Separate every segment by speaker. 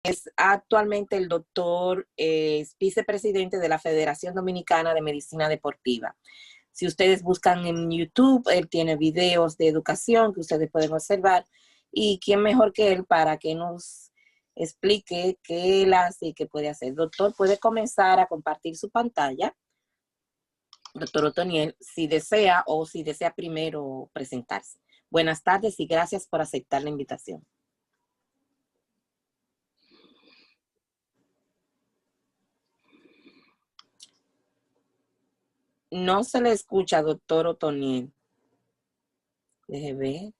Speaker 1: Es actualmente el doctor, es vicepresidente de la Federación Dominicana de Medicina Deportiva. Si ustedes buscan en YouTube, él tiene videos de educación que ustedes pueden observar. Y quién mejor que él para que nos explique qué él hace y qué puede hacer. Doctor, puede comenzar a compartir su pantalla. Doctor Otoniel, si desea o si desea primero presentarse. Buenas tardes y gracias por aceptar la invitación. No se le escucha, doctor Otoniel. Deje ver.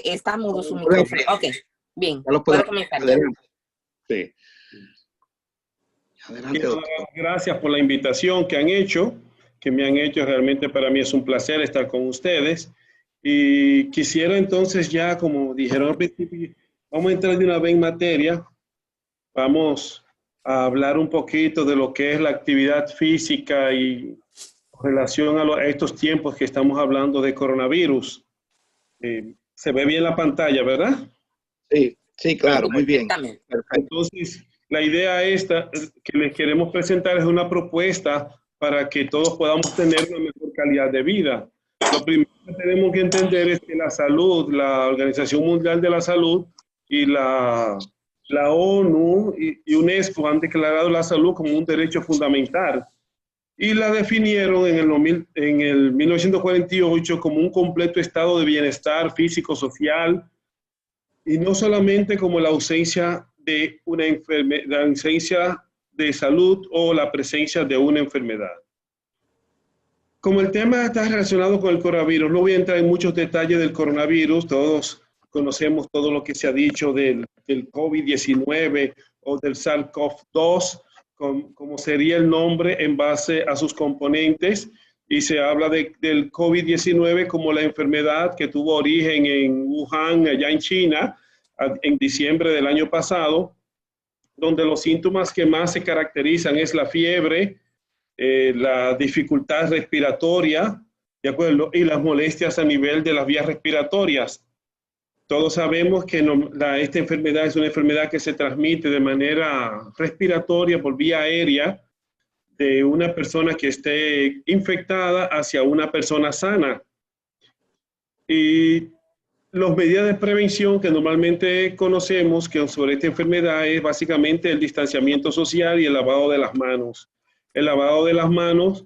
Speaker 1: Está mudo su micrófono. Ok, bien.
Speaker 2: Ya lo puedo
Speaker 1: comenzar.
Speaker 2: Sí. Adelante, doctor.
Speaker 3: Gracias por la invitación que me han hecho. Realmente para mí es un placer estar con ustedes. Y quisiera entonces ya, como dijeron al principio, vamos a entrar de una vez en materia. Vamos a hablar un poquito de lo que es la actividad física y en relación a estos tiempos que estamos hablando de coronavirus. Se ve bien la pantalla, ¿verdad?
Speaker 2: Sí, sí, claro, muy bien.
Speaker 3: Perfecto. Entonces, la idea esta que les queremos presentar es una propuesta para que todos podamos tener una mejor calidad de vida. Lo primero que tenemos que entender es que la salud, la Organización Mundial de la Salud y la ONU y UNESCO han declarado la salud como un derecho fundamental y la definieron en el 1948 como un completo estado de bienestar físico, social, y no solamente como la ausencia de una enfermedad, la ausencia de salud o la presencia de una enfermedad. Como el tema está relacionado con el coronavirus, no voy a entrar en muchos detalles del coronavirus. Todos conocemos todo lo que se ha dicho del COVID-19 o del SARS-CoV-2, como sería el nombre en base a sus componentes, y se habla del COVID-19 como la enfermedad que tuvo origen en Wuhan, allá en China, en diciembre del año pasado, donde los síntomas que más se caracterizan es la fiebre, la dificultad respiratoria, ¿de acuerdo? Y las molestias a nivel de las vías respiratorias. Todos sabemos que esta enfermedad es una enfermedad que se transmite de manera respiratoria por vía aérea de una persona que esté infectada hacia una persona sana. Y las medidas de prevención que normalmente conocemos que sobre esta enfermedad es básicamente el distanciamiento social y el lavado de las manos. El lavado de las manos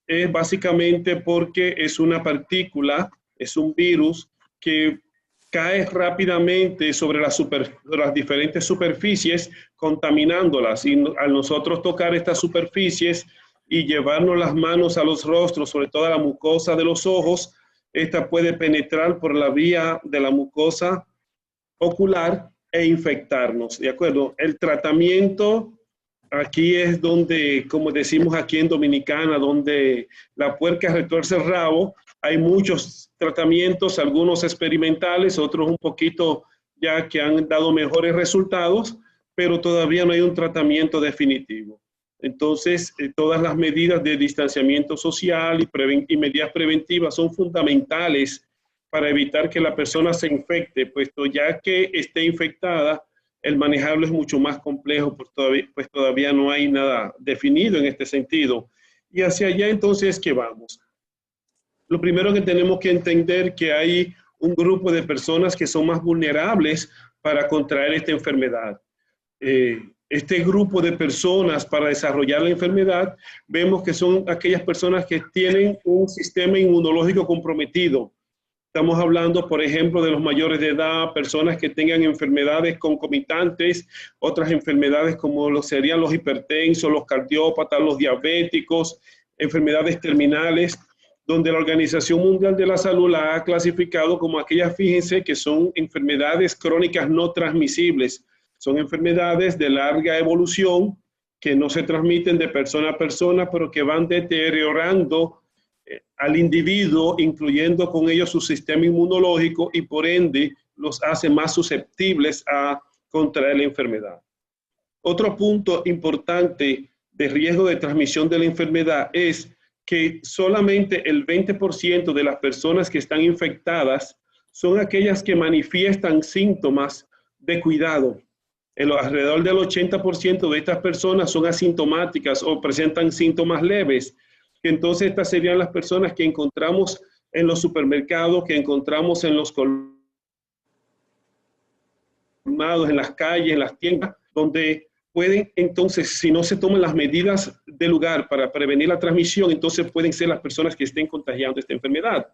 Speaker 3: es básicamente porque es una partícula, es un virus que cae rápidamente sobre las diferentes superficies, contaminándolas. Y al nosotros tocar estas superficies y llevarnos las manos a los rostros, sobre todo a la mucosa de los ojos, esta puede penetrar por la vía de la mucosa ocular e infectarnos, ¿de acuerdo? El tratamiento aquí es donde, como decimos aquí en Dominicana, donde la puerca retuerce el rabo. Hay muchos tratamientos, algunos experimentales, otros un poquito ya que han dado mejores resultados, pero todavía no hay un tratamiento definitivo. Entonces, todas las medidas de distanciamiento social y medidas preventivas son fundamentales para evitar que la persona se infecte, puesto ya que esté infectada, el manejarlo es mucho más complejo, pues todavía no hay nada definido en este sentido. Y hacia allá entonces, ¿qué vamos? Lo primero que tenemos que entender que hay un grupo de personas que son más vulnerables para contraer esta enfermedad. Este grupo de personas para desarrollar la enfermedad, vemos que son aquellas personas que tienen un sistema inmunológico comprometido. Estamos hablando, por ejemplo, de los mayores de edad, personas que tengan enfermedades concomitantes, otras enfermedades como serían los hipertensos, los cardiópatas, los diabéticos, enfermedades terminales, donde la Organización Mundial de la Salud la ha clasificado como aquellas, fíjense, que son enfermedades crónicas no transmisibles. Son enfermedades de larga evolución que no se transmiten de persona a persona, pero que van deteriorando al individuo, incluyendo con ellos su sistema inmunológico, y por ende los hace más susceptibles a contraer la enfermedad. Otro punto importante de riesgo de transmisión de la enfermedad es que solamente el 20% de las personas que están infectadas son aquellas que manifiestan síntomas de cuidado. Alrededor del 80% de estas personas son asintomáticas o presentan síntomas leves. Entonces estas serían las personas que encontramos en los supermercados, que encontramos en los colmados, en las calles, en las tiendas, donde pueden, entonces, si no se toman las medidas del lugar para prevenir la transmisión, entonces pueden ser las personas que estén contagiando esta enfermedad.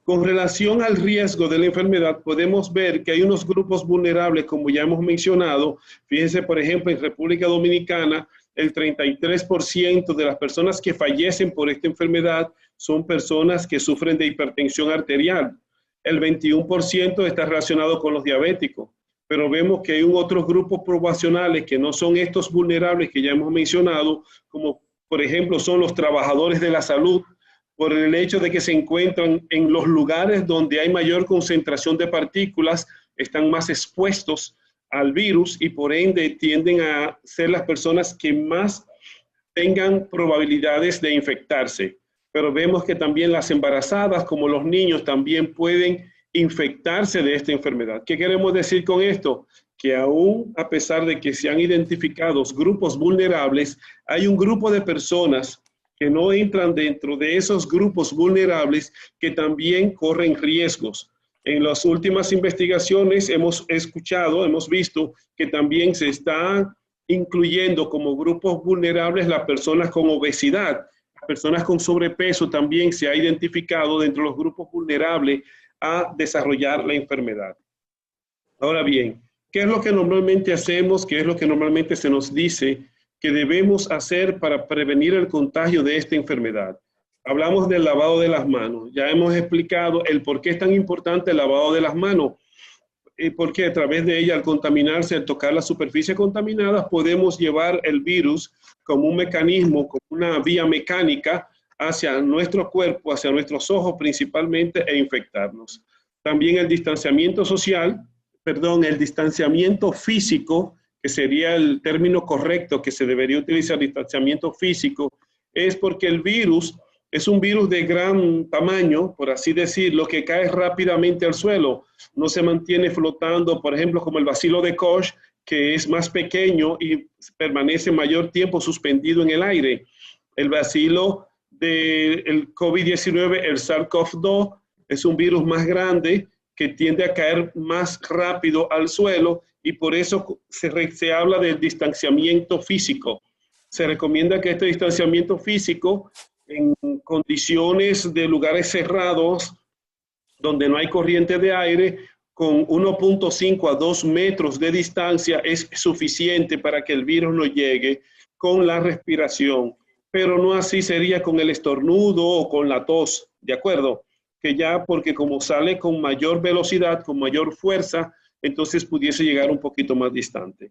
Speaker 3: Con relación al riesgo de la enfermedad, podemos ver que hay unos grupos vulnerables, como ya hemos mencionado. Fíjense, por ejemplo, en República Dominicana, el 33% de las personas que fallecen por esta enfermedad son personas que sufren de hipertensión arterial. El 21% está relacionado con los diabéticos, pero vemos que hay otros grupos poblacionales que no son estos vulnerables que ya hemos mencionado, como por ejemplo son los trabajadores de la salud, por el hecho de que se encuentran en los lugares donde hay mayor concentración de partículas, están más expuestos al virus y por ende tienden a ser las personas que más tengan probabilidades de infectarse. Pero vemos que también las embarazadas, como los niños, también pueden infectarse de esta enfermedad. ¿Qué queremos decir con esto? Que aún a pesar de que se han identificado grupos vulnerables, hay un grupo de personas que no entran dentro de esos grupos vulnerables que también corren riesgos. En las últimas investigaciones hemos visto que también se está incluyendo como grupos vulnerables las personas con obesidad. Las personas con sobrepeso también se ha identificado dentro de los grupos vulnerables a desarrollar la enfermedad. Ahora bien, ¿qué es lo que normalmente hacemos? ¿Qué es lo que normalmente se nos dice que debemos hacer para prevenir el contagio de esta enfermedad? Hablamos del lavado de las manos. Ya hemos explicado el por qué es tan importante el lavado de las manos. Porque a través de ella, al contaminarse, al tocar las superficies contaminadas, podemos llevar el virus como un mecanismo, como una vía mecánica hacia nuestro cuerpo, hacia nuestros ojos principalmente, e infectarnos. También el distanciamiento el distanciamiento físico, que sería el término correcto que se debería utilizar, distanciamiento físico, es porque el virus es un virus de gran tamaño, por así decirlo, que cae rápidamente al suelo. No se mantiene flotando, por ejemplo, como el bacilo de Koch, que es más pequeño y permanece mayor tiempo suspendido en el aire. El bacilo del COVID-19, el SARS-CoV-2, es un virus más grande que tiende a caer más rápido al suelo y por eso se habla del distanciamiento físico. Se recomienda que este distanciamiento físico en condiciones de lugares cerrados, donde no hay corriente de aire, con 1.5 a 2 metros de distancia es suficiente para que el virus no llegue con la respiración. Pero no así sería con el estornudo o con la tos, ¿de acuerdo? Que ya porque como sale con mayor velocidad, con mayor fuerza, entonces pudiese llegar un poquito más distante.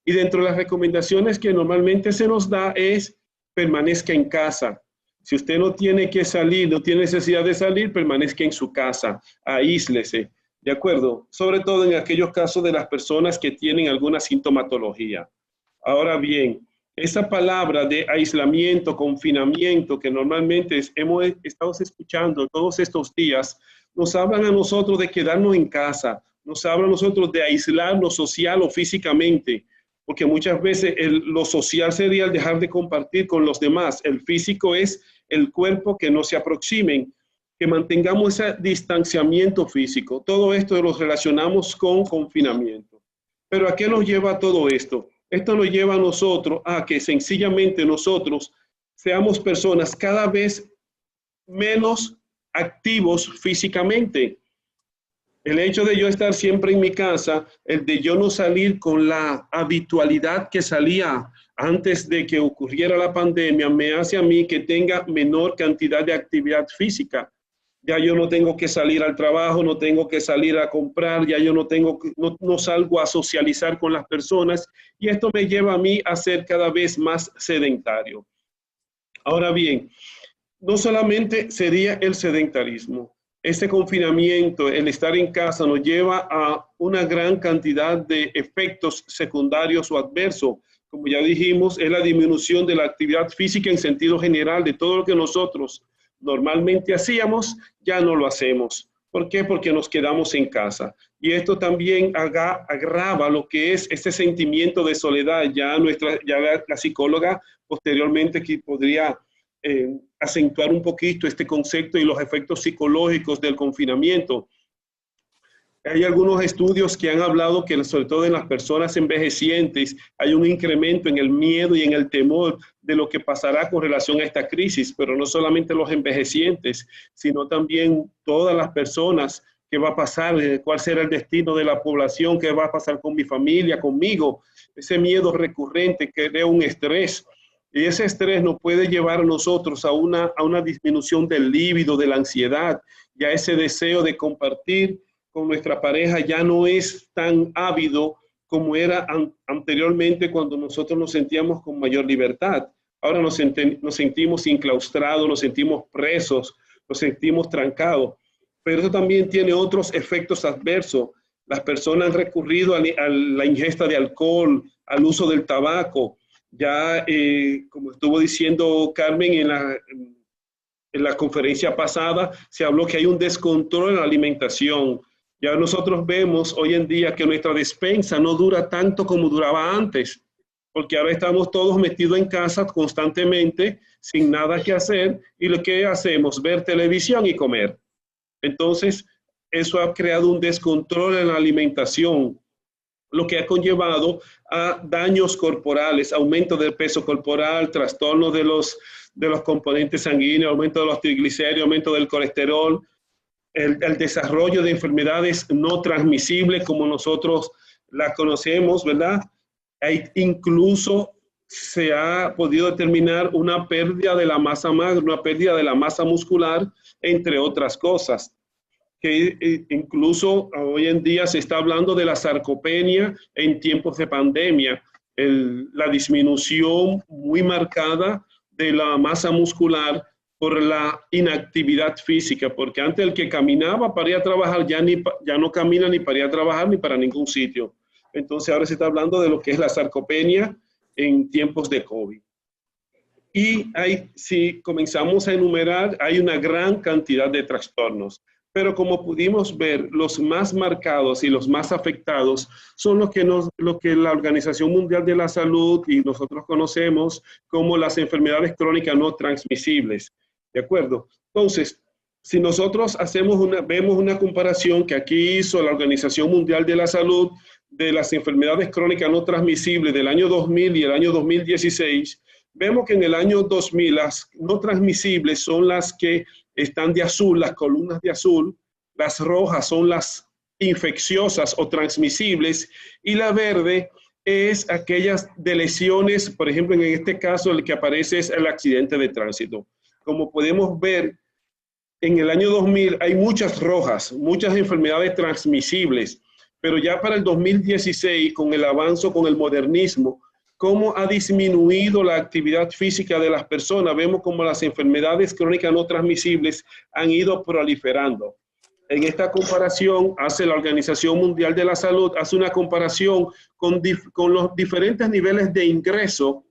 Speaker 3: Y dentro de las recomendaciones que normalmente se nos da es permanezca en casa. Si usted no tiene que salir, no tiene necesidad de salir, permanezca en su casa, aíslese, ¿de acuerdo? Sobre todo en aquellos casos de las personas que tienen alguna sintomatología. Ahora bien, esa palabra de aislamiento, confinamiento, que normalmente hemos estado escuchando todos estos días, nos hablan a nosotros de quedarnos en casa, nos hablan a nosotros de aislarnos social o físicamente, porque muchas veces lo social sería el dejar de compartir con los demás. El físico es el cuerpo, que no se aproximen, que mantengamos ese distanciamiento físico. Todo esto lo relacionamos con confinamiento. Pero ¿a qué nos lleva todo esto? Esto nos lleva a nosotros a que sencillamente nosotros seamos personas cada vez menos activos físicamente. El hecho de yo estar siempre en mi casa, el de yo no salir con la habitualidad que salía antes de que ocurriera la pandemia, me hace a mí que tenga menor cantidad de actividad física. Ya yo no tengo que salir al trabajo, no tengo que salir a comprar, ya yo no salgo a socializar con las personas y esto me lleva a mí a ser cada vez más sedentario. Ahora bien, no solamente sería el sedentarismo. Este confinamiento, el estar en casa, nos lleva a una gran cantidad de efectos secundarios o adversos. Como ya dijimos, es la disminución de la actividad física en sentido general, de todo lo que nosotros normalmente hacíamos, ya no lo hacemos. ¿Por qué? Porque nos quedamos en casa. Y esto también agrava lo que es este sentimiento de soledad. Ya la psicóloga posteriormente que podría acentuar un poquito este concepto y los efectos psicológicos del confinamiento. Hay algunos estudios que han hablado que sobre todo en las personas envejecientes hay un incremento en el miedo y en el temor de lo que pasará con relación a esta crisis, pero no solamente los envejecientes, sino también todas las personas. ¿Qué va a pasar? ¿Cuál será el destino de la población? ¿Qué va a pasar con mi familia, conmigo? Ese miedo recurrente crea un estrés. Y ese estrés nos puede llevar a nosotros a una disminución del líbido, de la ansiedad, y a ese deseo de compartir con nuestra pareja ya no es tan ávido como era anteriormente cuando nosotros nos sentíamos con mayor libertad. Ahora nos sentimos enclaustrados, nos sentimos presos, nos sentimos trancados. Pero eso también tiene otros efectos adversos. Las personas han recurrido a la ingesta de alcohol, al uso del tabaco. Ya, como estuvo diciendo Carmen en la conferencia pasada, se habló que hay un descontrol en la alimentación. Ya nosotros vemos hoy en día que nuestra despensa no dura tanto como duraba antes, porque ahora estamos todos metidos en casa constantemente, sin nada que hacer, y lo que hacemos, ver televisión y comer. Entonces, eso ha creado un descontrol en la alimentación, lo que ha conllevado a daños corporales, aumento del peso corporal, trastorno de los componentes sanguíneos, aumento de los triglicéridos, aumento del colesterol, el desarrollo de enfermedades no transmisibles como nosotros las conocemos, ¿verdad? Incluso se ha podido determinar una pérdida de la masa magra, una pérdida de la masa muscular, entre otras cosas. Que incluso hoy en día se está hablando de la sarcopenia en tiempos de pandemia, la disminución muy marcada de la masa muscular por la inactividad física, porque antes el que caminaba para ir a trabajar ya no camina ni para ir a trabajar ni para ningún sitio. Entonces ahora se está hablando de lo que es la sarcopenia en tiempos de COVID. Y si comenzamos a enumerar, hay una gran cantidad de trastornos. Pero como pudimos ver, los más marcados y los más afectados son lo que la Organización Mundial de la Salud y nosotros conocemos como las enfermedades crónicas no transmisibles. ¿De acuerdo? Entonces, si nosotros vemos una comparación que aquí hizo la Organización Mundial de la Salud de las enfermedades crónicas no transmisibles del año 2000 y el año 2016, vemos que en el año 2000 las no transmisibles son las que están de azul, las columnas de azul, las rojas son las infecciosas o transmisibles y la verde es aquellas de lesiones, por ejemplo, en este caso el que aparece es el accidente de tránsito. Como podemos ver, en el año 2000 hay muchas rojas, muchas enfermedades transmisibles, pero ya para el 2016, con el avance, con el modernismo, cómo ha disminuido la actividad física de las personas, vemos como las enfermedades crónicas no transmisibles han ido proliferando. En esta comparación, hace la Organización Mundial de la Salud, hace una comparación con los diferentes niveles de ingreso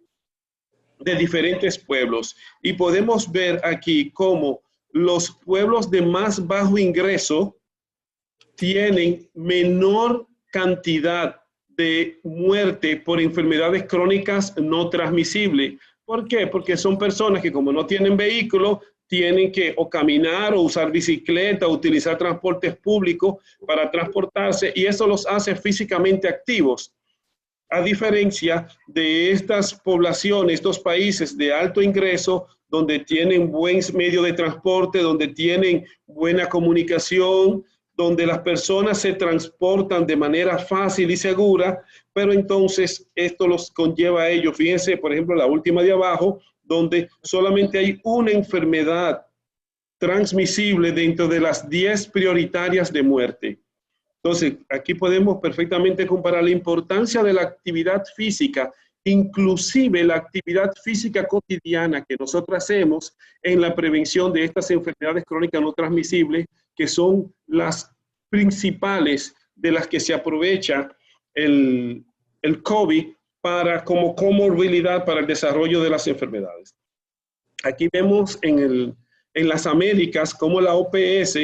Speaker 3: de diferentes pueblos. Y podemos ver aquí cómo los pueblos de más bajo ingreso tienen menor cantidad de muerte por enfermedades crónicas no transmisibles. ¿Por qué? Porque son personas que como no tienen vehículo, tienen que o caminar o usar bicicleta o utilizar transportes públicos para transportarse y eso los hace físicamente activos. A diferencia de estas poblaciones, estos países de alto ingreso, donde tienen buen medio de transporte, donde tienen buena comunicación, donde las personas se transportan de manera fácil y segura, pero entonces esto los conlleva a ellos. Fíjense, por ejemplo, la última de abajo, donde solamente hay una enfermedad transmisible dentro de las 10 prioritarias de muerte. Entonces, aquí podemos perfectamente comparar la importancia de la actividad física, inclusive la actividad física cotidiana que nosotros hacemos en la prevención de estas enfermedades crónicas no transmisibles, que son las principales de las que se aprovecha el COVID como comorbilidad para el desarrollo de las enfermedades. Aquí vemos en las Américas cómo la OPS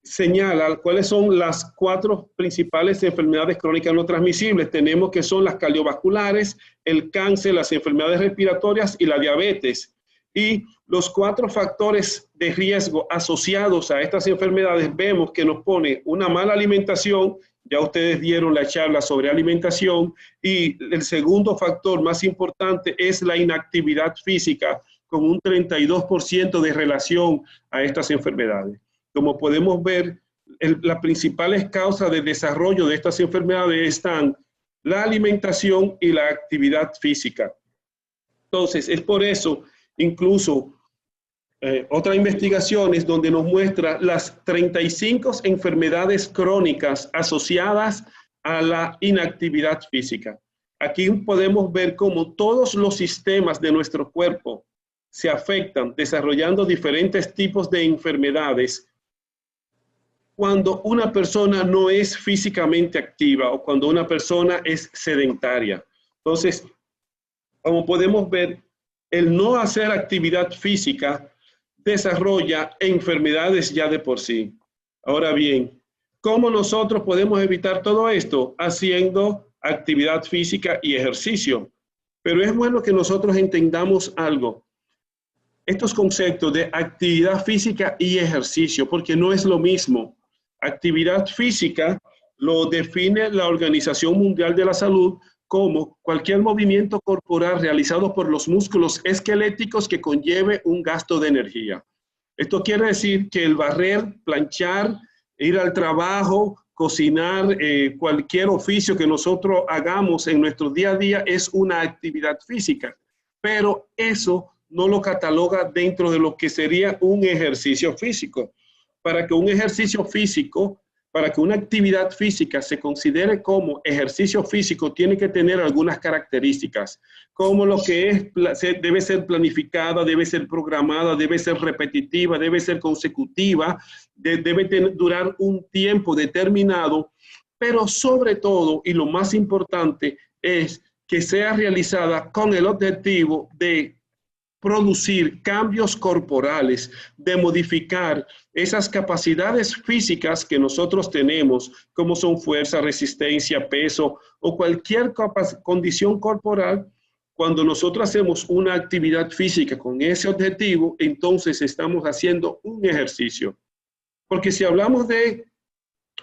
Speaker 3: señala cuáles son las 4 principales enfermedades crónicas no transmisibles. Tenemos que son las cardiovasculares, el cáncer, las enfermedades respiratorias y la diabetes. Y los 4 factores de riesgo asociados a estas enfermedades vemos que nos pone una mala alimentación. Ya ustedes dieron la charla sobre alimentación. Y el segundo factor más importante es la inactividad física, con un 32% de relación a estas enfermedades. Como podemos ver, las principales causas de desarrollo de estas enfermedades están la alimentación y la actividad física. Entonces, es por eso, incluso, otras investigaciones donde nos muestra las 35 enfermedades crónicas asociadas a la inactividad física. Aquí podemos ver cómo todos los sistemas de nuestro cuerpo se afectan, desarrollando diferentes tipos de enfermedades cuando una persona no es físicamente activa o cuando una persona es sedentaria. Entonces, como podemos ver, el no hacer actividad física desarrolla enfermedades ya de por sí. Ahora bien, ¿cómo nosotros podemos evitar todo esto? Haciendo actividad física y ejercicio. Pero es bueno que nosotros entendamos algo. Estos conceptos de actividad física y ejercicio, porque no es lo mismo. Actividad física lo define la Organización Mundial de la Salud como cualquier movimiento corporal realizado por los músculos esqueléticos que conlleve un gasto de energía. Esto quiere decir que el barrer, planchar, ir al trabajo, cocinar, cualquier oficio que nosotros hagamos en nuestro día a día es una actividad física, pero eso no lo cataloga dentro de lo que sería un ejercicio físico. Para que un ejercicio físico, para que una actividad física se considere como ejercicio físico, tiene que tener algunas características, como lo que es, debe ser planificada, debe ser programada, debe ser repetitiva, debe ser consecutiva, debe durar un tiempo determinado, pero sobre todo, y lo más importante, es que sea realizada con el objetivo de producir cambios corporales, de modificar esas capacidades físicas que nosotros tenemos, como son fuerza, resistencia, peso o cualquier condición corporal. Cuando nosotros hacemos una actividad física con ese objetivo, entonces estamos haciendo un ejercicio. Porque si hablamos de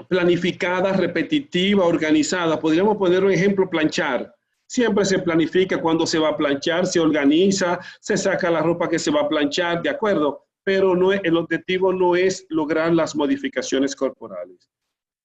Speaker 3: planificada, repetitiva, organizada, podríamos poner un ejemplo, planchar. Siempre se planifica cuando se va a planchar, se organiza, se saca la ropa que se va a planchar, ¿de acuerdo? Pero no es, el objetivo no es lograr las modificaciones corporales.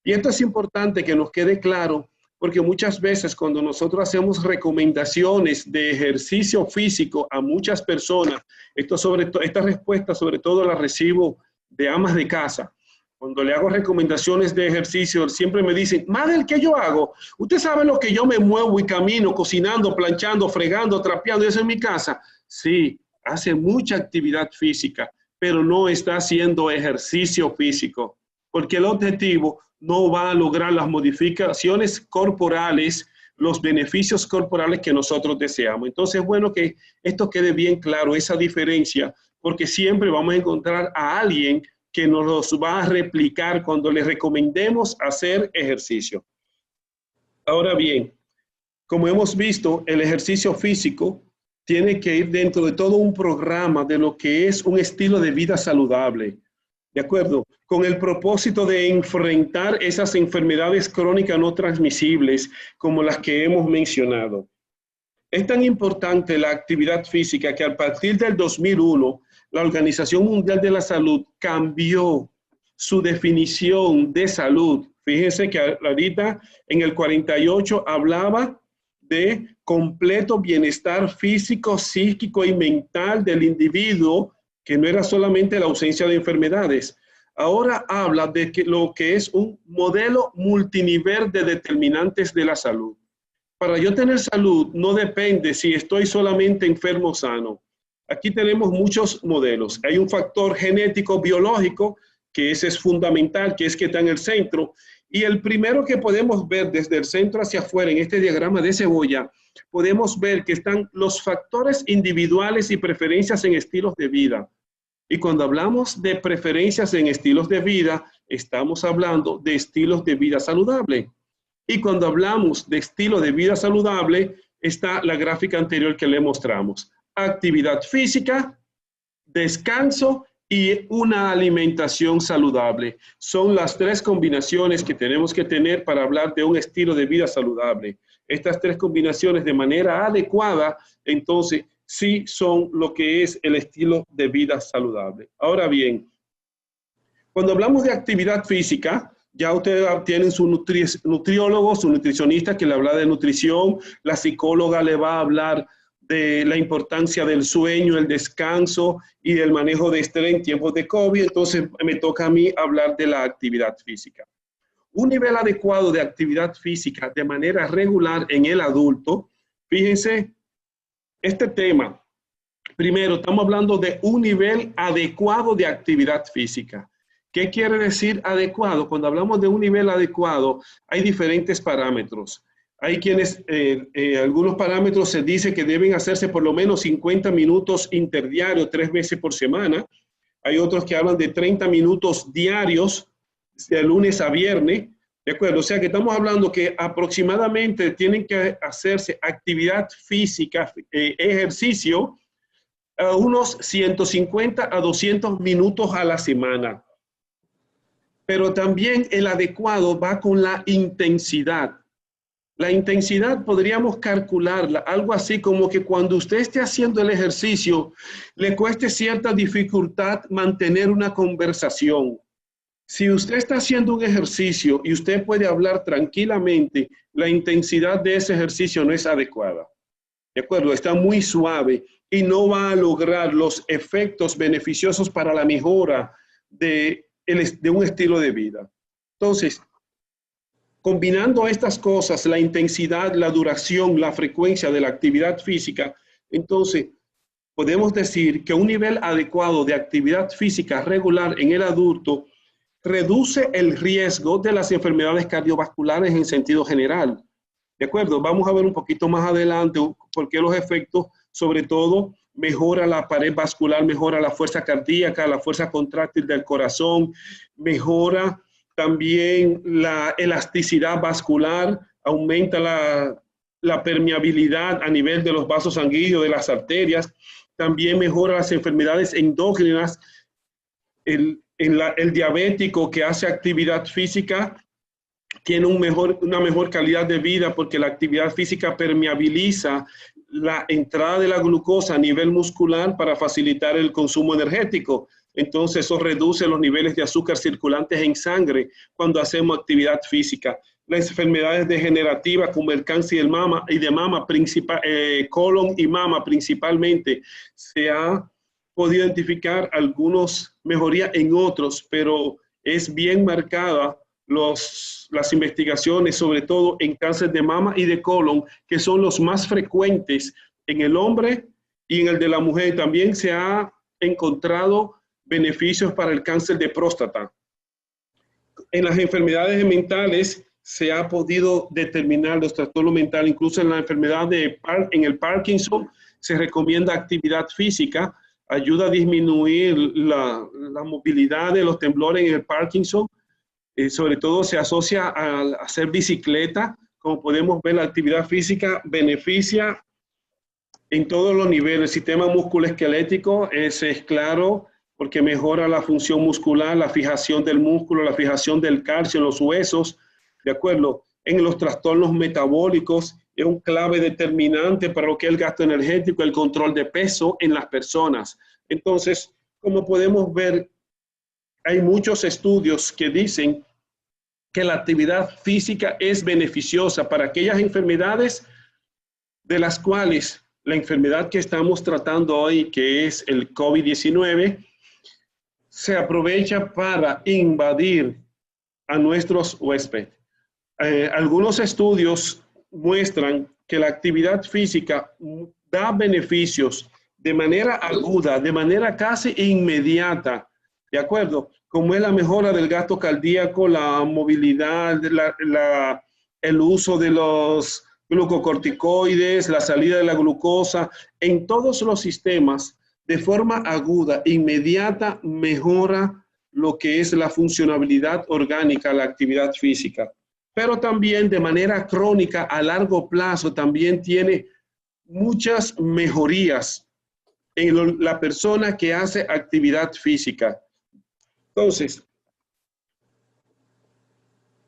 Speaker 3: Y esto es importante que nos quede claro, porque muchas veces cuando nosotros hacemos recomendaciones de ejercicio físico a muchas personas, esta respuesta sobre todo la recibo de amas de casa. Cuando le hago recomendaciones de ejercicio, siempre me dicen, madre, ¿qué yo hago? Usted sabe lo que yo me muevo y camino, cocinando, planchando, fregando, trapeando, eso en mi casa. Sí, hace mucha actividad física, pero no está haciendo ejercicio físico, porque el objetivo no va a lograr las modificaciones corporales, los beneficios corporales que nosotros deseamos. Entonces es bueno que esto quede bien claro, esa diferencia, porque siempre vamos a encontrar a alguien que nos los va a replicar cuando les recomendemos hacer ejercicio. Ahora bien, como hemos visto, el ejercicio físico tiene que ir dentro de todo un programa de lo que es un estilo de vida saludable, ¿de acuerdo? Con el propósito de enfrentar esas enfermedades crónicas no transmisibles como las que hemos mencionado. Es tan importante la actividad física que a partir del 2001, la Organización Mundial de la Salud cambió su definición de salud. Fíjense que ahorita en el 48 hablaba de completo bienestar físico, psíquico y mental del individuo, que no era solamente la ausencia de enfermedades. Ahora habla de lo que es un modelo multinivel de determinantes de la salud. Para yo tener salud no depende si estoy solamente enfermo o sano. Aquí tenemos muchos modelos. Hay un factor genético biológico, que ese es fundamental, que es que está en el centro. Y el primero que podemos ver desde el centro hacia afuera, en este diagrama de cebolla, podemos ver que están los factores individuales y preferencias en estilos de vida. Y cuando hablamos de preferencias en estilos de vida, estamos hablando de estilos de vida saludable. Y cuando hablamos de estilo de vida saludable, está la gráfica anterior que le mostramos. Actividad física, descanso y una alimentación saludable. Son las tres combinaciones que tenemos que tener para hablar de un estilo de vida saludable. Estas tres combinaciones de manera adecuada, entonces, sí son lo que es el estilo de vida saludable. Ahora bien, cuando hablamos de actividad física, ya ustedes tienen su nutriólogo, su nutricionista que le habla de nutrición, la psicóloga le va a hablar de la importancia del sueño, el descanso y del manejo de estrés en tiempos de COVID. Entonces me toca a mí hablar de la actividad física. Un nivel adecuado de actividad física de manera regular en el adulto, fíjense, este tema, primero estamos hablando de un nivel adecuado de actividad física. ¿Qué quiere decir adecuado? Cuando hablamos de un nivel adecuado, hay diferentes parámetros. Hay quienes, algunos parámetros se dice que deben hacerse por lo menos 50 minutos interdiarios, 3 veces por semana. Hay otros que hablan de 30 minutos diarios, de lunes a viernes. ¿De acuerdo? O sea que estamos hablando que aproximadamente tienen que hacerse actividad física, ejercicio, a unos 150 a 200 minutos a la semana. Pero también el adecuado va con la intensidad. La intensidad podríamos calcularla, algo así como que cuando usted esté haciendo el ejercicio, le cueste cierta dificultad mantener una conversación. Si usted está haciendo un ejercicio y usted puede hablar tranquilamente, la intensidad de ese ejercicio no es adecuada. ¿De acuerdo? Está muy suave y no va a lograr los efectos beneficiosos para la mejora de un estilo de vida. Entonces, combinando estas cosas, la intensidad, la duración, la frecuencia de la actividad física, entonces podemos decir que un nivel adecuado de actividad física regular en el adulto reduce el riesgo de las enfermedades cardiovasculares en sentido general. ¿De acuerdo? Vamos a ver un poquito más adelante por qué los efectos, sobre todo, mejora la pared vascular, mejora la fuerza cardíaca, la fuerza contráctil del corazón, mejora también la elasticidad vascular, aumenta la permeabilidad a nivel de los vasos sanguíneos, de las arterias, también mejora las enfermedades endógenas. El diabético que hace actividad física tiene una mejor calidad de vida porque la actividad física permeabiliza la entrada de la glucosa a nivel muscular para facilitar el consumo energético. Entonces eso reduce los niveles de azúcar circulantes en sangre cuando hacemos actividad física. Las enfermedades degenerativas como el cáncer de mama, colon y mama principalmente, se ha podido identificar algunos mejorías en otros, pero es bien marcada las investigaciones, sobre todo en cáncer de mama y de colon, que son los más frecuentes en el hombre y en el de la mujer. También se ha encontrado beneficios para el cáncer de próstata. En las enfermedades mentales se ha podido determinar los trastornos mentales, incluso en la enfermedad en el Parkinson se recomienda actividad física, ayuda a disminuir la movilidad de los temblores en el Parkinson. Sobre todo se asocia a hacer bicicleta. Como podemos ver, la actividad física beneficia en todos los niveles. El sistema musculoesquelético es claro porque mejora la función muscular, la fijación del músculo, la fijación del calcio en los huesos, ¿de acuerdo? En los trastornos metabólicos es un clave determinante para lo que es el gasto energético, el control de peso en las personas. Entonces, como podemos ver, hay muchos estudios que dicen que la actividad física es beneficiosa para aquellas enfermedades de las cuales la enfermedad que estamos tratando hoy, que es el COVID-19, se aprovecha para invadir a nuestros huéspedes. Algunos estudios muestran que la actividad física da beneficios de manera aguda, de manera casi inmediata, ¿de acuerdo? Como es la mejora del gasto cardíaco, la movilidad, el uso de los glucocorticoides, la salida de la glucosa, en todos los sistemas, de forma aguda, inmediata, mejora lo que es la funcionabilidad orgánica, la actividad física. Pero también de manera crónica, a largo plazo, también tiene muchas mejorías en la persona que hace actividad física. Entonces,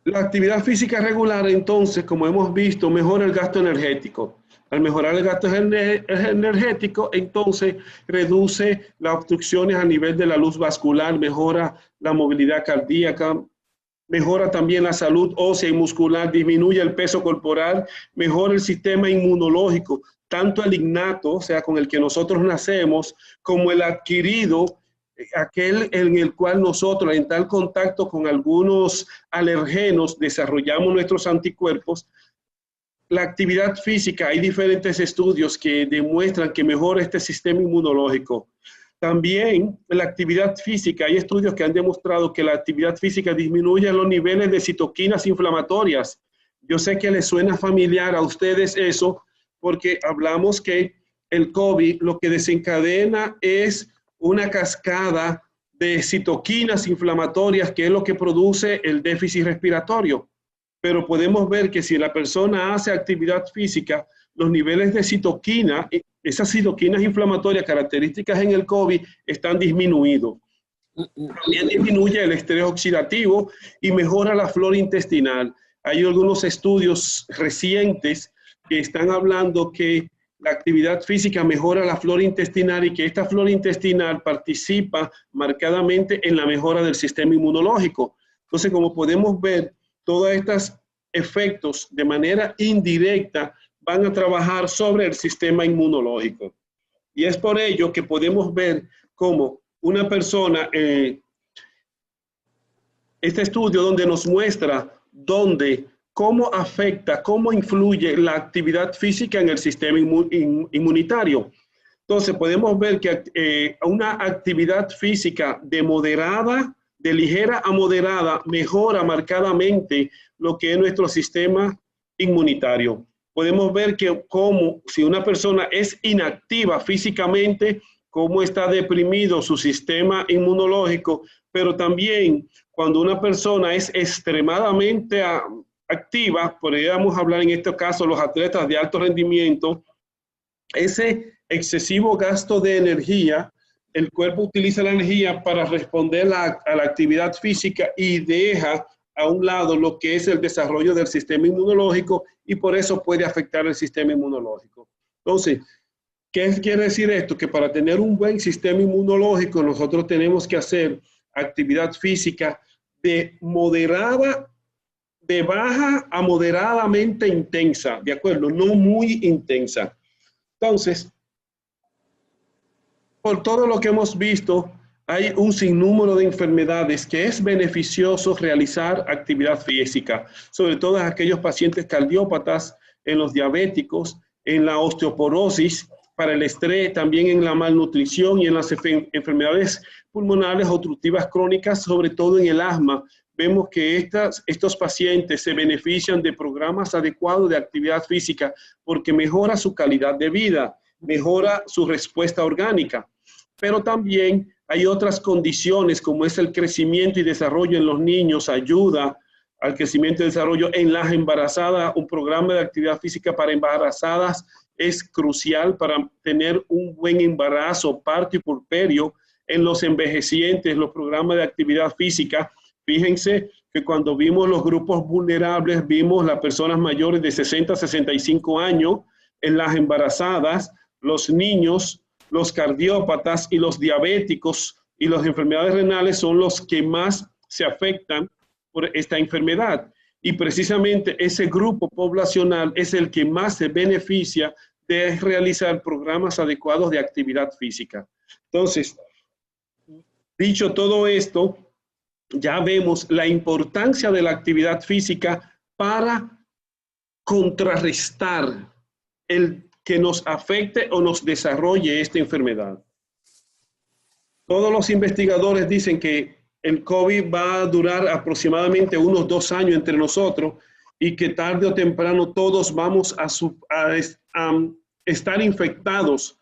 Speaker 3: la actividad física regular, entonces, como hemos visto, mejora el gasto energético. Al mejorar el gasto energético, entonces reduce las obstrucciones a nivel de la luz vascular, mejora la movilidad cardíaca, mejora también la salud ósea y muscular, disminuye el peso corporal, mejora el sistema inmunológico, tanto el innato, o sea, con el que nosotros nacemos, como el adquirido, aquel en el cual nosotros, en tal contacto con algunos alergenos, desarrollamos nuestros anticuerpos. La actividad física, hay diferentes estudios que demuestran que mejora este sistema inmunológico. También la actividad física, hay estudios que han demostrado que la actividad física disminuye los niveles de citoquinas inflamatorias. Yo sé que les suena familiar a ustedes eso, porque hablamos que el COVID lo que desencadena es una cascada de citoquinas inflamatorias, que es lo que produce el déficit respiratorio. Pero podemos ver que si la persona hace actividad física, los niveles de citoquina, esas citoquinas inflamatorias características en el COVID, están disminuidos. También disminuye el estrés oxidativo y mejora la flora intestinal. Hay algunos estudios recientes que están hablando que la actividad física mejora la flora intestinal y que esta flora intestinal participa marcadamente en la mejora del sistema inmunológico. Entonces, como podemos ver, todos estos efectos de manera indirecta van a trabajar sobre el sistema inmunológico. Y es por ello que podemos ver cómo una persona, este estudio donde nos muestra cómo afecta, cómo influye la actividad física en el sistema inmunitario. Entonces podemos ver que una actividad física de ligera a moderada, mejora marcadamente lo que es nuestro sistema inmunitario. Podemos ver que como si una persona es inactiva físicamente, cómo está deprimido su sistema inmunológico, pero también cuando una persona es extremadamente activa, podríamos hablar en este caso los atletas de alto rendimiento, ese excesivo gasto de energía, el cuerpo utiliza la energía para responder a la actividad física y deja a un lado lo que es el desarrollo del sistema inmunológico y por eso puede afectar el sistema inmunológico. Entonces, ¿qué quiere decir esto? Que para tener un buen sistema inmunológico nosotros tenemos que hacer actividad física de baja a moderadamente intensa, ¿de acuerdo? No muy intensa. Entonces, por todo lo que hemos visto, hay un sinnúmero de enfermedades que es beneficioso realizar actividad física, sobre todo en aquellos pacientes cardiópatas, en los diabéticos, en la osteoporosis, para el estrés, también en la malnutrición y en las enfermedades pulmonares obstructivas crónicas, sobre todo en el asma. Vemos que estos pacientes se benefician de programas adecuados de actividad física porque mejora su calidad de vida, mejora su respuesta orgánica. Pero también hay otras condiciones como es el crecimiento y desarrollo en los niños, ayuda al crecimiento y desarrollo en las embarazadas. Un programa de actividad física para embarazadas es crucial para tener un buen embarazo, parto y puerperio. En los envejecientes, los programas de actividad física, fíjense que cuando vimos los grupos vulnerables, vimos las personas mayores de 60 a 65 años, en las embarazadas, los niños, los cardiópatas y los diabéticos y las enfermedades renales son los que más se afectan por esta enfermedad. Y precisamente ese grupo poblacional es el que más se beneficia de realizar programas adecuados de actividad física. Entonces, dicho todo esto, ya vemos la importancia de la actividad física para contrarrestar el que nos afecte o nos desarrolle esta enfermedad. Todos los investigadores dicen que el COVID va a durar aproximadamente unos 2 años entre nosotros y que tarde o temprano todos vamos a estar infectados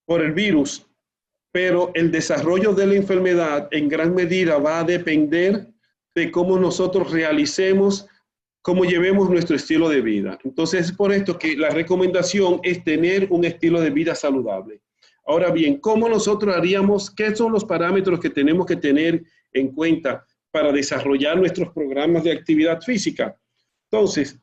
Speaker 3: por el virus. pero el desarrollo de la enfermedad en gran medida va a depender de cómo nosotros realicemos, cómo llevemos nuestro estilo de vida. Entonces, es por esto que la recomendación es tener un estilo de vida saludable. Ahora bien, ¿cómo nosotros haríamos? ¿Qué son los parámetros que tenemos que tener en cuenta para desarrollar nuestros programas de actividad física? Entonces,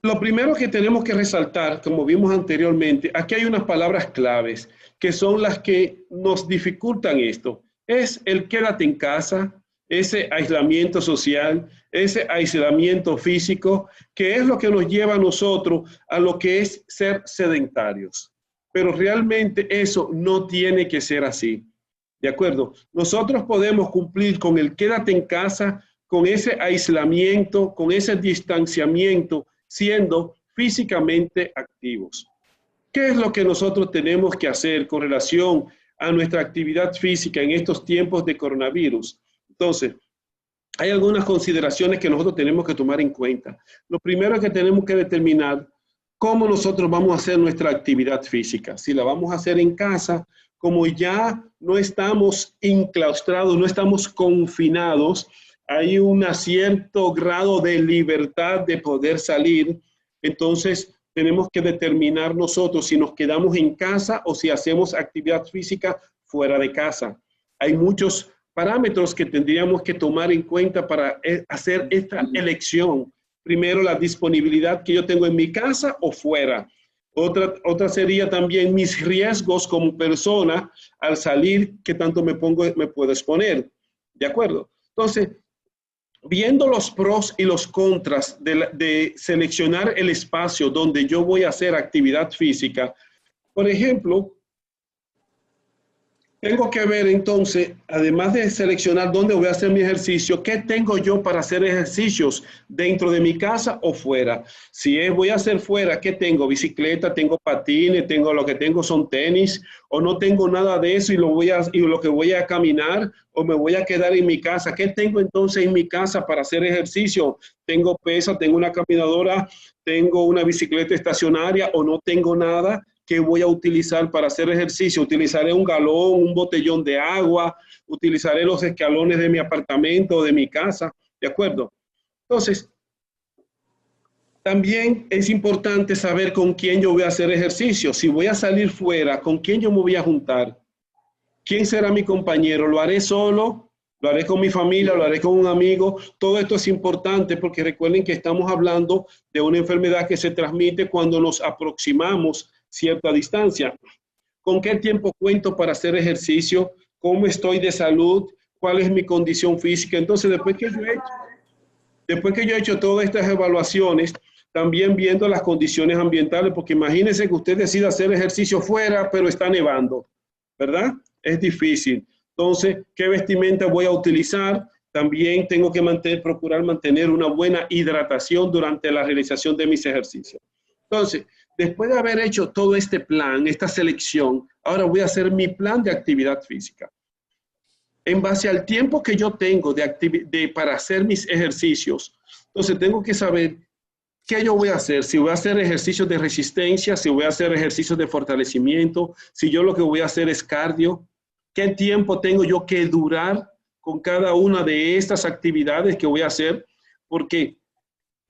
Speaker 3: lo primero que tenemos que resaltar, como vimos anteriormente, aquí hay unas palabras claves que son las que nos dificultan esto. Es el quédate en casa, ese aislamiento social, ese aislamiento físico, que es lo que nos lleva a nosotros a lo que es ser sedentarios. Pero realmente eso no tiene que ser así. ¿De acuerdo? Nosotros podemos cumplir con el quédate en casa, con ese aislamiento, con ese distanciamiento, siendo físicamente activos. ¿Qué es lo que nosotros tenemos que hacer con relación a nuestra actividad física en estos tiempos de coronavirus? Entonces, hay algunas consideraciones que nosotros tenemos que tomar en cuenta. Lo primero es que tenemos que determinar cómo nosotros vamos a hacer nuestra actividad física. Si la vamos a hacer en casa, como ya no estamos enclaustrados, no estamos confinados, hay un cierto grado de libertad de poder salir, entonces tenemos que determinar nosotros si nos quedamos en casa o si hacemos actividad física fuera de casa. Hay muchos parámetros que tendríamos que tomar en cuenta para hacer esta elección. Primero, la disponibilidad que yo tengo en mi casa o fuera. Otra sería también mis riesgos como persona al salir, qué tanto me puedo exponer. ¿De acuerdo? Entonces, viendo los pros y los contras de seleccionar el espacio donde yo voy a hacer actividad física, por ejemplo, tengo que ver entonces, además de seleccionar dónde voy a hacer mi ejercicio, qué tengo yo para hacer ejercicios dentro de mi casa o fuera. Si voy a hacer fuera, ¿qué tengo? Bicicleta, tengo patines, lo que tengo son tenis, o no tengo nada de eso y lo que voy a caminar, o me voy a quedar en mi casa. ¿Qué tengo entonces en mi casa para hacer ejercicio? Tengo pesa, tengo una caminadora, tengo una bicicleta estacionaria o no tengo nada. ¿Qué voy a utilizar para hacer ejercicio? Utilizaré un galón, un botellón de agua, utilizaré los escalones de mi apartamento o de mi casa, ¿de acuerdo? Entonces, también es importante saber con quién yo voy a hacer ejercicio. Si voy a salir fuera, ¿con quién yo me voy a juntar? ¿Quién será mi compañero? ¿Lo haré solo? ¿Lo haré con mi familia? ¿Lo haré con un amigo? Todo esto es importante porque recuerden que estamos hablando de una enfermedad que se transmite cuando nos aproximamos cierta distancia. ¿Con qué tiempo cuento para hacer ejercicio? ¿Cómo estoy de salud? ¿Cuál es mi condición física? Entonces, después que yo he hecho todas estas evaluaciones, también viendo las condiciones ambientales, porque imagínense que usted decida hacer ejercicio fuera, pero está nevando, ¿verdad? Es difícil. Entonces, ¿qué vestimenta voy a utilizar? También tengo que procurar mantener una buena hidratación durante la realización de mis ejercicios. Entonces, después de haber hecho todo este plan, esta selección, ahora voy a hacer mi plan de actividad física. En base al tiempo que yo tengo para hacer mis ejercicios, entonces tengo que saber qué yo voy a hacer. Si voy a hacer ejercicios de resistencia, si voy a hacer ejercicios de fortalecimiento, si yo lo que voy a hacer es cardio, qué tiempo tengo yo que durar con cada una de estas actividades que voy a hacer, porque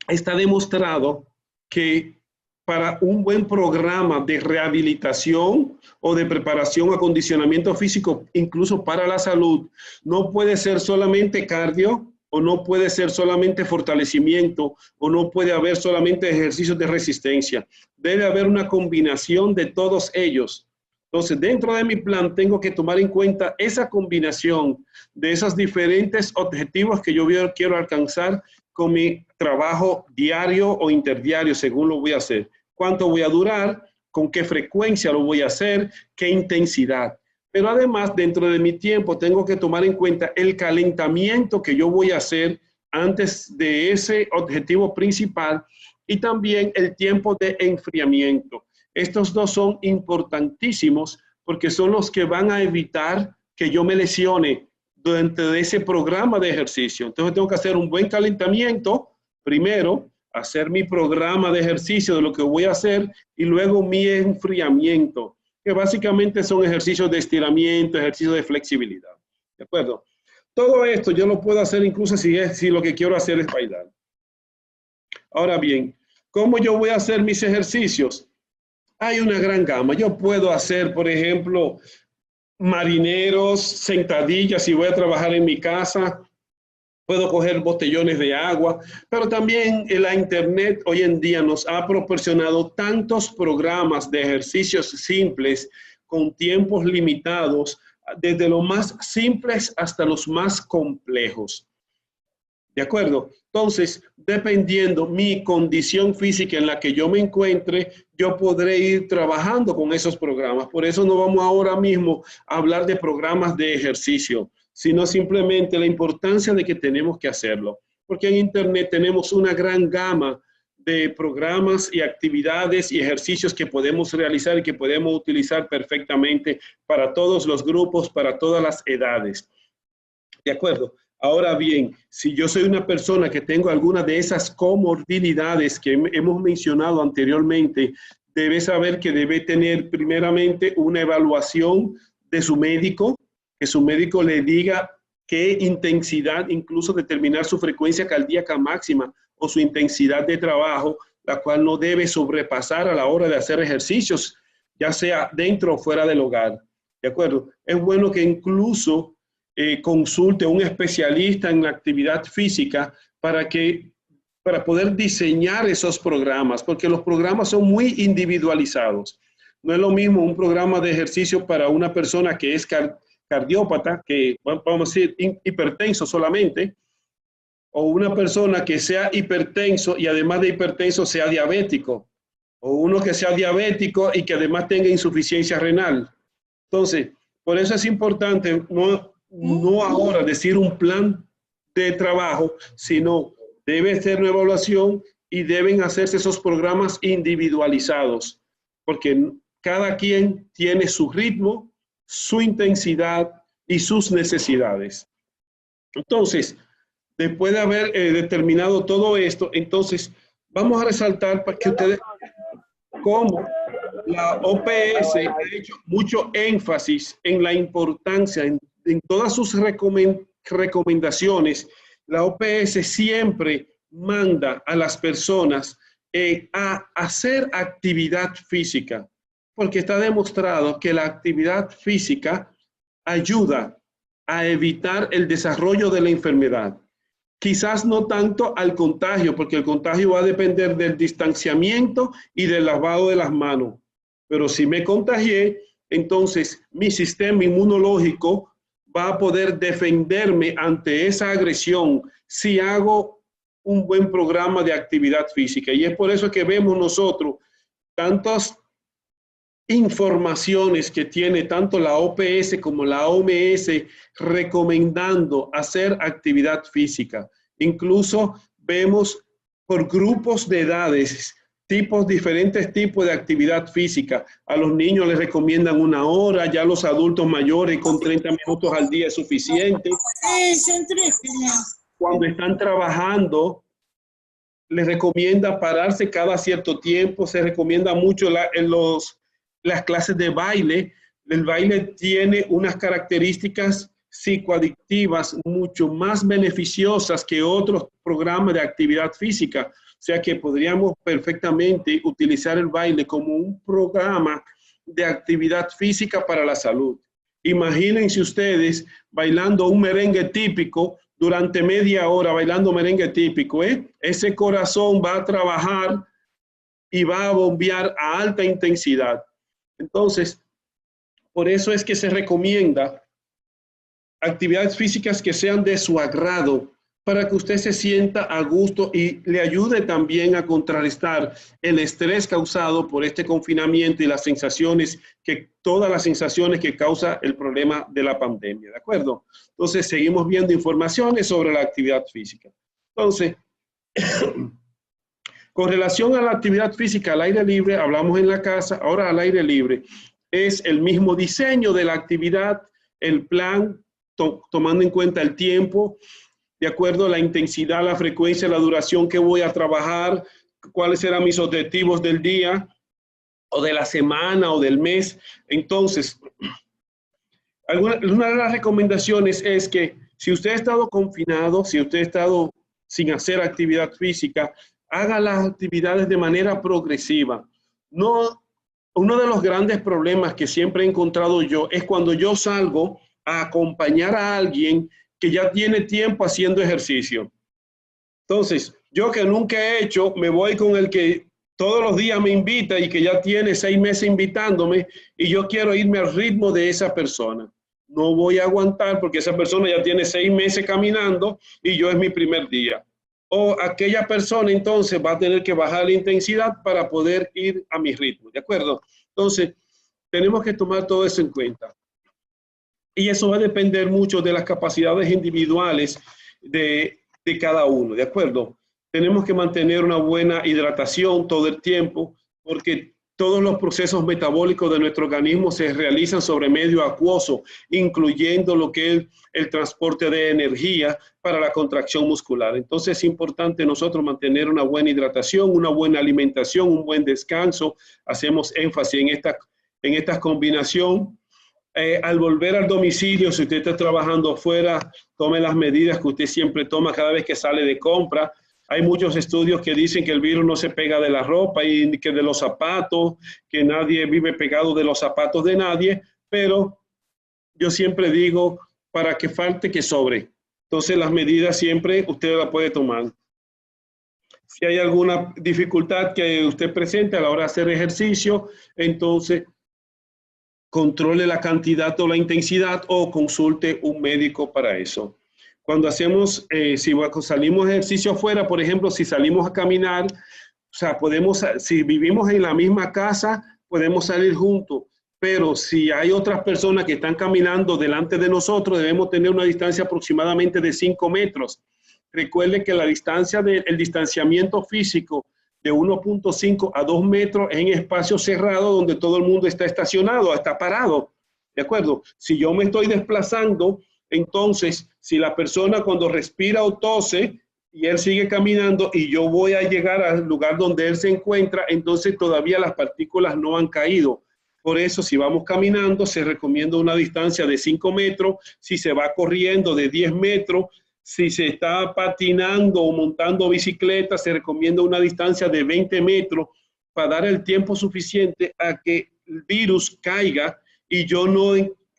Speaker 3: está demostrado que para un buen programa de rehabilitación o de preparación, acondicionamiento físico, incluso para la salud, no puede ser solamente cardio, o no puede ser solamente fortalecimiento, o no puede haber solamente ejercicios de resistencia. Debe haber una combinación de todos ellos. Entonces, dentro de mi plan tengo que tomar en cuenta esa combinación de esos diferentes objetivos que yo quiero alcanzar con mi trabajo diario o interdiario, según lo voy a hacer. ¿Cuánto voy a durar? ¿Con qué frecuencia lo voy a hacer? ¿Qué intensidad? Pero además, dentro de mi tiempo, tengo que tomar en cuenta el calentamiento que yo voy a hacer antes de ese objetivo principal y también el tiempo de enfriamiento. Estos dos son importantísimos porque son los que van a evitar que yo me lesione durante ese programa de ejercicio. Entonces tengo que hacer un buen calentamiento primero, hacer mi programa de ejercicio de lo que voy a hacer y luego mi enfriamiento. que básicamente son ejercicios de estiramiento, ejercicios de flexibilidad. ¿De acuerdo? Todo esto yo lo puedo hacer incluso si lo que quiero hacer es bailar. Ahora bien, ¿cómo yo voy a hacer mis ejercicios? Hay una gran gama. Yo puedo hacer, por ejemplo, marineros, sentadillas si voy a trabajar en mi casa. Puedo coger botellones de agua, pero también la internet hoy en día nos ha proporcionado tantos programas de ejercicios simples con tiempos limitados, desde los más simples hasta los más complejos. ¿De acuerdo? Entonces, dependiendo mi condición física en la que yo me encuentre, yo podré ir trabajando con esos programas. Por eso no vamos ahora mismo a hablar de programas de ejercicio, sino simplemente la importancia de que tenemos que hacerlo. Porque en Internet tenemos una gran gama de programas y actividades y ejercicios que podemos realizar y que podemos utilizar perfectamente para todos los grupos, para todas las edades. ¿De acuerdo? Ahora bien, si yo soy una persona que tengo alguna de esas comorbilidades que hemos mencionado anteriormente, debe saber que debe tener primeramente una evaluación de su médico, que su médico le diga qué intensidad, incluso determinar su frecuencia cardíaca máxima o su intensidad de trabajo, la cual no debe sobrepasar a la hora de hacer ejercicios, ya sea dentro o fuera del hogar. ¿De acuerdo? Es bueno que incluso consulte a un especialista en la actividad física para poder diseñar esos programas, porque los programas son muy individualizados. No es lo mismo un programa de ejercicio para una persona que es cardiópata, que vamos a decir hipertenso solamente, o una persona que sea hipertenso y además de hipertenso sea diabético, o uno que sea diabético y que además tenga insuficiencia renal. Entonces, por eso es importante no ahora decir un plan de trabajo, sino debe ser una evaluación y deben hacerse esos programas individualizados, porque cada quien tiene su ritmo, su intensidad y sus necesidades. Entonces, después de haber determinado todo esto, entonces vamos a resaltar para que ustedes cómo la OPS ha hecho mucho énfasis en la importancia, en todas sus recomendaciones. La OPS siempre manda a las personas a hacer actividad física, porque está demostrado que la actividad física ayuda a evitar el desarrollo de la enfermedad. Quizás no tanto al contagio, porque el contagio va a depender del distanciamiento y del lavado de las manos. Pero si me contagié, entonces mi sistema inmunológico va a poder defenderme ante esa agresión si hago un buen programa de actividad física. Y es por eso que vemos nosotros tantas informaciones que tiene tanto la OPS como la OMS recomendando hacer actividad física. Incluso vemos por grupos de edades, diferentes tipos de actividad física. A los niños les recomiendan 1 hora, ya a los adultos mayores con 30 minutos al día es suficiente. Cuando están trabajando, les recomienda pararse cada cierto tiempo. Se recomienda mucho las clases de baile. El baile tiene unas características psicoadictivas mucho más beneficiosas que otros programas de actividad física. O sea que podríamos perfectamente utilizar el baile como un programa de actividad física para la salud. Imagínense ustedes bailando un merengue típico durante media hora, bailando merengue típico, ese corazón va a trabajar y va a bombear a alta intensidad. Entonces, por eso es que se recomienda actividades físicas que sean de su agrado, para que usted se sienta a gusto y le ayude también a contrarrestar el estrés causado por este confinamiento y todas las sensaciones que causa el problema de la pandemia, ¿de acuerdo? Entonces, seguimos viendo informaciones sobre la actividad física. Entonces, con relación a la actividad física al aire libre, hablamos en la casa, ahora al aire libre. Es el mismo diseño de la actividad, el plan, tomando en cuenta el tiempo, de acuerdo a la intensidad, la frecuencia, la duración que voy a trabajar, cuáles serán mis objetivos del día. o de la semana o del mes. Entonces, una de las recomendaciones es que si usted ha estado confinado, si usted ha estado sin hacer actividad física, haga las actividades de manera progresiva. No, uno de los grandes problemas que siempre he encontrado yo es cuando yo salgo a acompañar a alguien que ya tiene tiempo haciendo ejercicio. Entonces, yo que nunca he hecho, me voy con el que todos los días me invita y que ya tiene 6 meses invitándome y yo quiero irme al ritmo de esa persona. No voy a aguantar porque esa persona ya tiene 6 meses caminando y yo es mi primer día. O aquella persona entonces va a tener que bajar la intensidad para poder ir a mi ritmo, ¿de acuerdo? Entonces, tenemos que tomar todo eso en cuenta. Y eso va a depender mucho de las capacidades individuales de cada uno, ¿de acuerdo? Tenemos que mantener una buena hidratación todo el tiempo, porque todos los procesos metabólicos de nuestro organismo se realizan sobre medio acuoso, incluyendo lo que es el transporte de energía para la contracción muscular. Entonces es importante nosotros mantener una buena hidratación, una buena alimentación, un buen descanso. Hacemos énfasis en esta combinación. Al volver al domicilio, si usted está trabajando afuera, tome las medidas que usted siempre toma cada vez que sale de compra. Hay muchos estudios que dicen que el virus no se pega de la ropa y que de los zapatos, que nadie vive pegado de los zapatos de nadie, pero yo siempre digo, para que falte, que sobre. Entonces las medidas siempre usted las puede tomar. Si hay alguna dificultad que usted presente a la hora de hacer ejercicio, entonces controle la cantidad o la intensidad o consulte un médico para eso. Cuando hacemos, si salimos a ejercicio afuera, por ejemplo, si salimos a caminar, o sea, si vivimos en la misma casa, podemos salir juntos, pero si hay otras personas que están caminando delante de nosotros, debemos tener una distancia aproximadamente de 5 metros. Recuerden que la distancia el distanciamiento físico de 1.5 a 2 metros en espacio cerrado donde todo el mundo está estacionado, está parado, ¿de acuerdo? Si yo me estoy desplazando, entonces, si la persona cuando respira o tose y él sigue caminando y yo voy a llegar al lugar donde él se encuentra, entonces todavía las partículas no han caído. Por eso, si vamos caminando, se recomienda una distancia de 5 metros, si se va corriendo de 10 metros, si se está patinando o montando bicicleta, se recomienda una distancia de 20 metros para dar el tiempo suficiente a que el virus caiga y yo no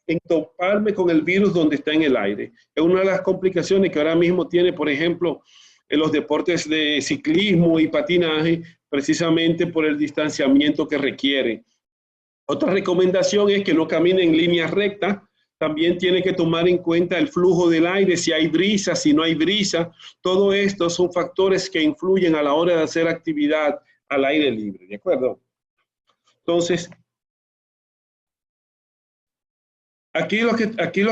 Speaker 3: entoparme con el virus donde está en el aire. Es una de las complicaciones que ahora mismo tiene, por ejemplo, en los deportes de ciclismo y patinaje, precisamente por el distanciamiento que requiere. Otra recomendación es que no camine en línea recta. También tiene que tomar en cuenta el flujo del aire, si hay brisa, si no hay brisa. Todo esto son factores que influyen a la hora de hacer actividad al aire libre, ¿de acuerdo? Entonces, aquí lo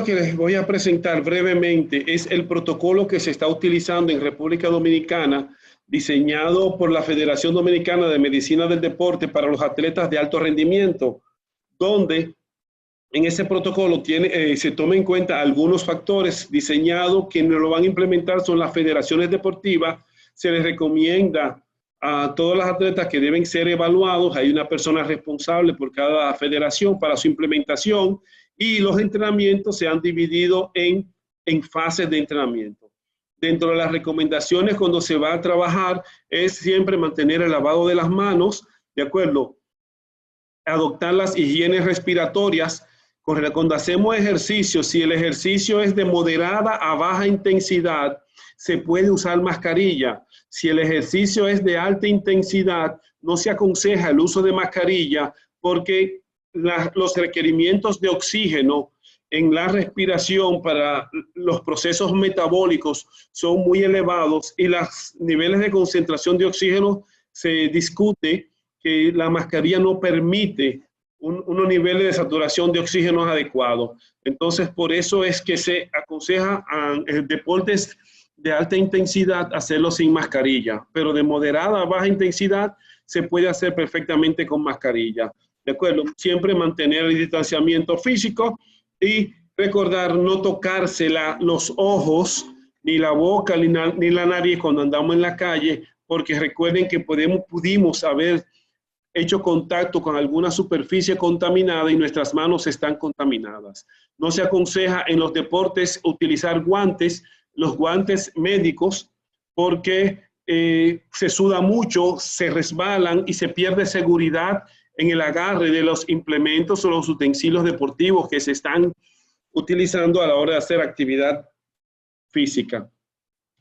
Speaker 3: que les voy a presentar brevemente es el protocolo que se está utilizando en República Dominicana, diseñado por la Federación Dominicana de Medicina del Deporte para los atletas de alto rendimiento, donde en ese protocolo se toma en cuenta algunos factores diseñados. Quienes lo van a implementar son las federaciones deportivas. Se les recomienda a todos los atletas que deben ser evaluados. Hay una persona responsable por cada federación para su implementación y los entrenamientos se han dividido en fases de entrenamiento. Dentro de las recomendaciones cuando se va a trabajar es siempre mantener el lavado de las manos, ¿de acuerdo? Adoptar las higienes respiratorias. Cuando hacemos ejercicio, si el ejercicio es de moderada a baja intensidad, se puede usar mascarilla. Si el ejercicio es de alta intensidad, no se aconseja el uso de mascarilla porque los requerimientos de oxígeno en la respiración para los procesos metabólicos son muy elevados y los niveles de concentración de oxígeno se discute que la mascarilla no permite unos niveles de saturación de oxígeno adecuados. Entonces, por eso es que se aconseja a deportes de alta intensidad hacerlo sin mascarilla, pero de moderada a baja intensidad se puede hacer perfectamente con mascarilla. ¿De acuerdo? Siempre mantener el distanciamiento físico y recordar no tocarse los ojos, ni la boca, ni la nariz cuando andamos en la calle, porque recuerden que pudimos haber hecho contacto con alguna superficie contaminada y nuestras manos están contaminadas. No se aconseja en los deportes utilizar guantes, los guantes médicos, porque se suda mucho, se resbalan y se pierde seguridad en el agarre de los implementos o los utensilios deportivos que se están utilizando a la hora de hacer actividad física.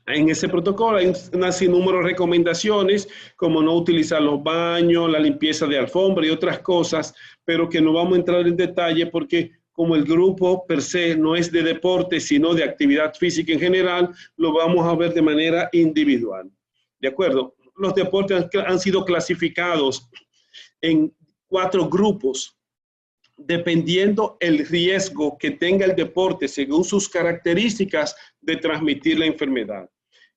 Speaker 3: En ese protocolo hay un sinnúmero de recomendaciones, como no utilizar los baños, la limpieza de alfombra y otras cosas, pero que no vamos a entrar en detalle porque como el grupo per se no es de deporte, sino de actividad física en general, lo vamos a ver de manera individual. ¿De acuerdo? Los deportes han sido clasificados en 4 grupos, dependiendo el riesgo que tenga el deporte según sus características de transmitir la enfermedad.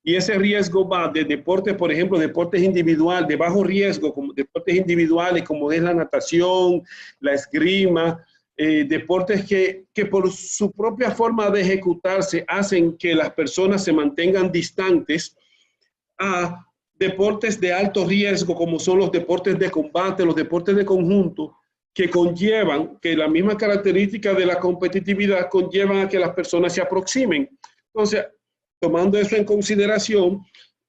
Speaker 3: Y ese riesgo va de deportes, por ejemplo, deportes individuales, de bajo riesgo, como deportes individuales como es la natación, la esgrima, deportes que por su propia forma de ejecutarse hacen que las personas se mantengan distantes, a deportes de alto riesgo como son los deportes de combate, los deportes de conjunto, que conllevan, que la misma característica de la competitividad conllevan a que las personas se aproximen. Entonces, tomando eso en consideración,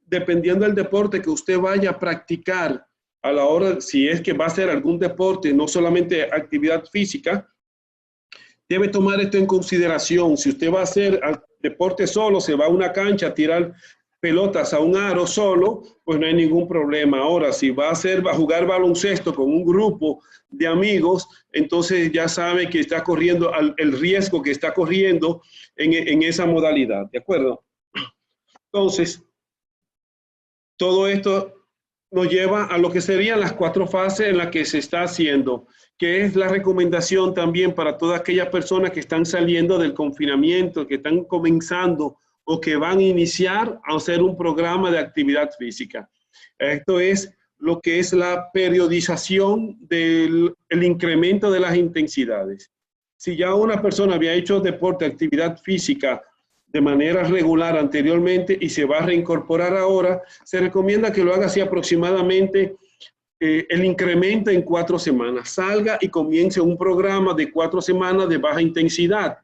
Speaker 3: dependiendo del deporte que usted vaya a practicar a la hora, si es que va a hacer algún deporte, no solamente actividad física, debe tomar esto en consideración. Si usted va a hacer deporte solo, se va a una cancha a tirar pelotas a un aro solo, pues no hay ningún problema. Ahora, si va a jugar baloncesto con un grupo de amigos, entonces ya sabe que está corriendo el riesgo que está corriendo en esa modalidad, ¿de acuerdo? Entonces, todo esto nos lleva a lo que serían las 4 fases en las que se está haciendo, que es la recomendación también para todas aquellas personas que están saliendo del confinamiento, que están comenzando o que van a iniciar a hacer un programa de actividad física. Esto es lo que es la periodización del incremento de las intensidades. Si ya una persona había hecho deporte, actividad física de manera regular anteriormente y se va a reincorporar ahora, se recomienda que lo haga así aproximadamente el incremento en 4 semanas. Salga y comience un programa de 4 semanas de baja intensidad.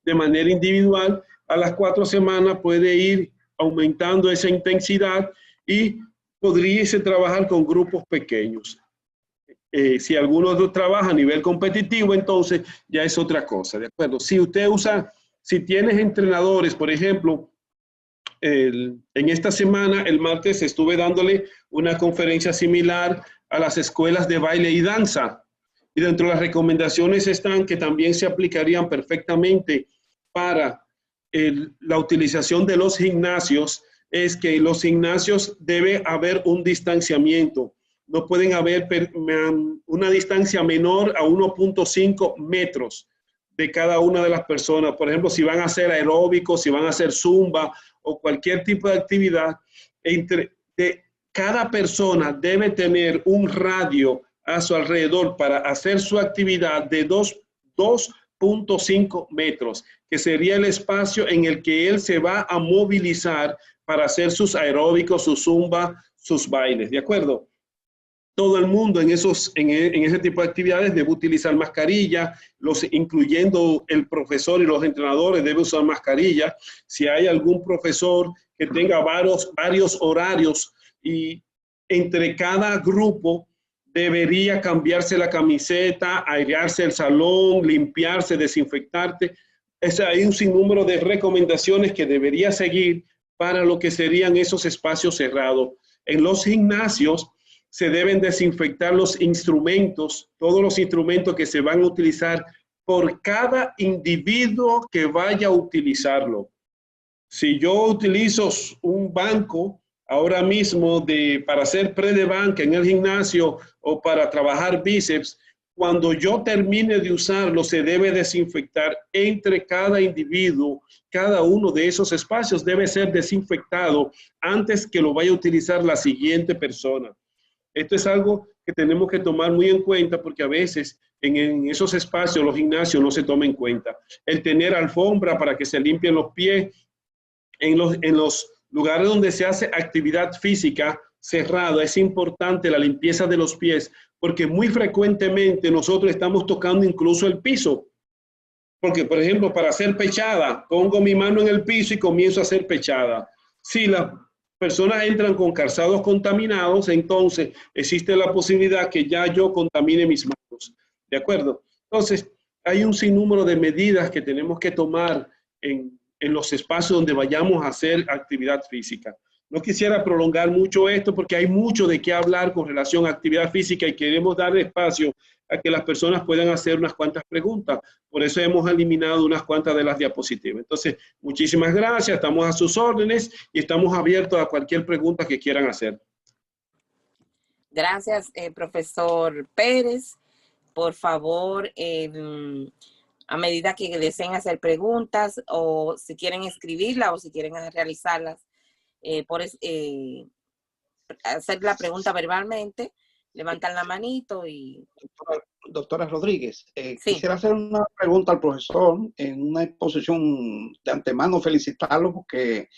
Speaker 3: De manera individual, a las 4 semanas puede ir aumentando esa intensidad y podría trabajar con grupos pequeños. Si alguno trabaja a nivel competitivo, entonces ya es otra cosa, ¿de acuerdo? Si usted si tienes entrenadores, por ejemplo, en esta semana, el martes, estuve dándole una conferencia similar a las escuelas de baile y danza. Y dentro de las recomendaciones están que también se aplicarían perfectamente para la utilización de los gimnasios, es que en los gimnasios debe haber un distanciamiento. No pueden haber una distancia menor a 1.5 metros de cada una de las personas. Por ejemplo, si van a hacer aeróbicos, si van a hacer zumba o cualquier tipo de actividad, cada persona debe tener un radio a su alrededor para hacer su actividad de 2.5 metros, que sería el espacio en el que él se va a movilizar para hacer sus aeróbicos, su zumba, sus bailes, ¿de acuerdo? Todo el mundo en ese tipo de actividades debe utilizar mascarilla, incluyendo el profesor y los entrenadores deben usar mascarilla. Si hay algún profesor que tenga varios horarios y entre cada grupo debería cambiarse la camiseta, airearse el salón, limpiarse, desinfectarse. Hay un sinnúmero de recomendaciones que debería seguir para lo que serían esos espacios cerrados. En los gimnasios se deben desinfectar los instrumentos, todos los instrumentos que se van a utilizar por cada individuo que vaya a utilizarlo. Si yo utilizo un banco ahora mismo para hacer pre de banca en el gimnasio o para trabajar bíceps, cuando yo termine de usarlo, se debe desinfectar entre cada individuo. Cada uno de esos espacios debe ser desinfectado antes que lo vaya a utilizar la siguiente persona. Esto es algo que tenemos que tomar muy en cuenta porque a veces en esos espacios, los gimnasios, no se toma en cuenta. El tener alfombra para que se limpien los pies en los lugares donde se hace actividad física cerrada, es importante la limpieza de los pies porque muy frecuentemente nosotros estamos tocando incluso el piso. Porque, por ejemplo, para hacer pechada, pongo mi mano en el piso y comienzo a hacer pechada. Si las personas entran con calzados contaminados, entonces existe la posibilidad que ya yo contamine mis manos. ¿De acuerdo? Entonces, hay un sinnúmero de medidas que tenemos que tomar en los espacios donde vayamos a hacer actividad física. No quisiera prolongar mucho esto porque hay mucho de qué hablar con relación a actividad física y queremos dar espacio a que las personas puedan hacer unas cuantas preguntas. Por eso hemos eliminado unas cuantas de las diapositivas. Entonces, muchísimas gracias, estamos a sus órdenes y estamos abiertos a cualquier pregunta que quieran hacer.
Speaker 1: Gracias, profesor Pérez. Por favor, a medida que deseen hacer preguntas o si quieren escribirlas o si quieren realizarlas, hacer la pregunta verbalmente, levantan la manito y...
Speaker 2: Doctora Rodríguez,
Speaker 1: Sí.
Speaker 2: quisiera hacer una pregunta al profesor en una exposición de antemano, felicitarlo porque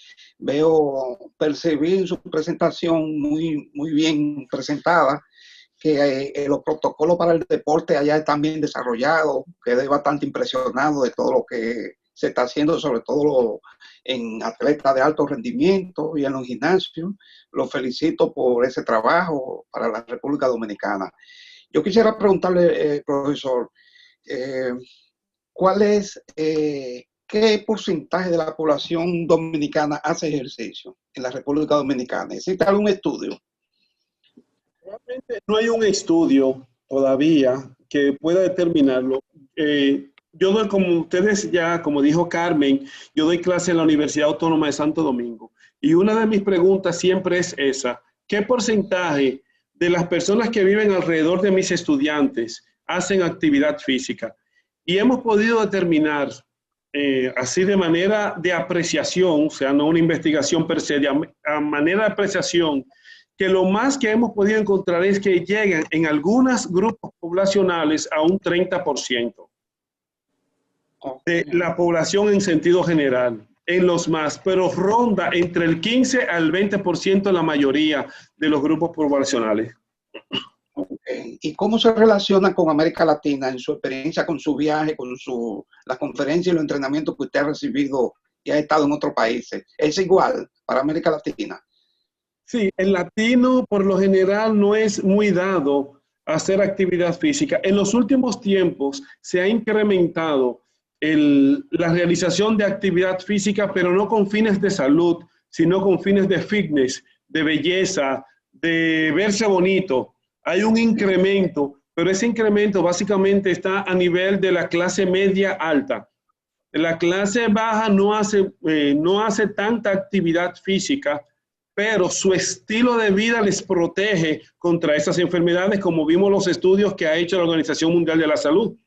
Speaker 2: percibí en su presentación muy bien presentada que los protocolos para el deporte allá están bien desarrollados, quedé bastante impresionado de todo lo que se está haciendo, sobre todo en atletas de alto rendimiento y en los gimnasios. Los felicito por ese trabajo para la República Dominicana. Yo quisiera preguntarle, profesor, ¿qué porcentaje de la población dominicana hace ejercicio en la República Dominicana? ¿Existe algún estudio?
Speaker 3: Realmente no hay un estudio todavía que pueda determinarlo. Yo doy, como ustedes ya, como dijo Carmen, yo doy clase en la Universidad Autónoma de Santo Domingo. Y una de mis preguntas siempre es esa: ¿qué porcentaje de las personas que viven alrededor de mis estudiantes hacen actividad física? Y hemos podido determinar, así de manera de apreciación, o sea, no una investigación per se, a manera de apreciación, que lo más que hemos podido encontrar es que llegan en algunos grupos poblacionales a un 30% de la población en sentido general, en los más, pero ronda entre el 15 al 20% la mayoría de los grupos poblacionales.
Speaker 2: Okay. ¿Y cómo se relaciona con América Latina en su experiencia, con su viaje, con las conferencias y los entrenamientos que usted ha recibido y ha estado en otros países? ¿Es igual para América Latina?
Speaker 3: Sí, el latino por lo general no es muy dado a hacer actividad física. En los últimos tiempos se ha incrementado la realización de actividad física, pero no con fines de salud, sino con fines de fitness, de belleza, de verse bonito. Hay un incremento, pero ese incremento básicamente está a nivel de la clase media alta. La clase baja no hace tanta actividad física, pero su estilo de vida les protege contra esas enfermedades, como vimos los estudios que ha hecho la Organización Mundial de la Salud.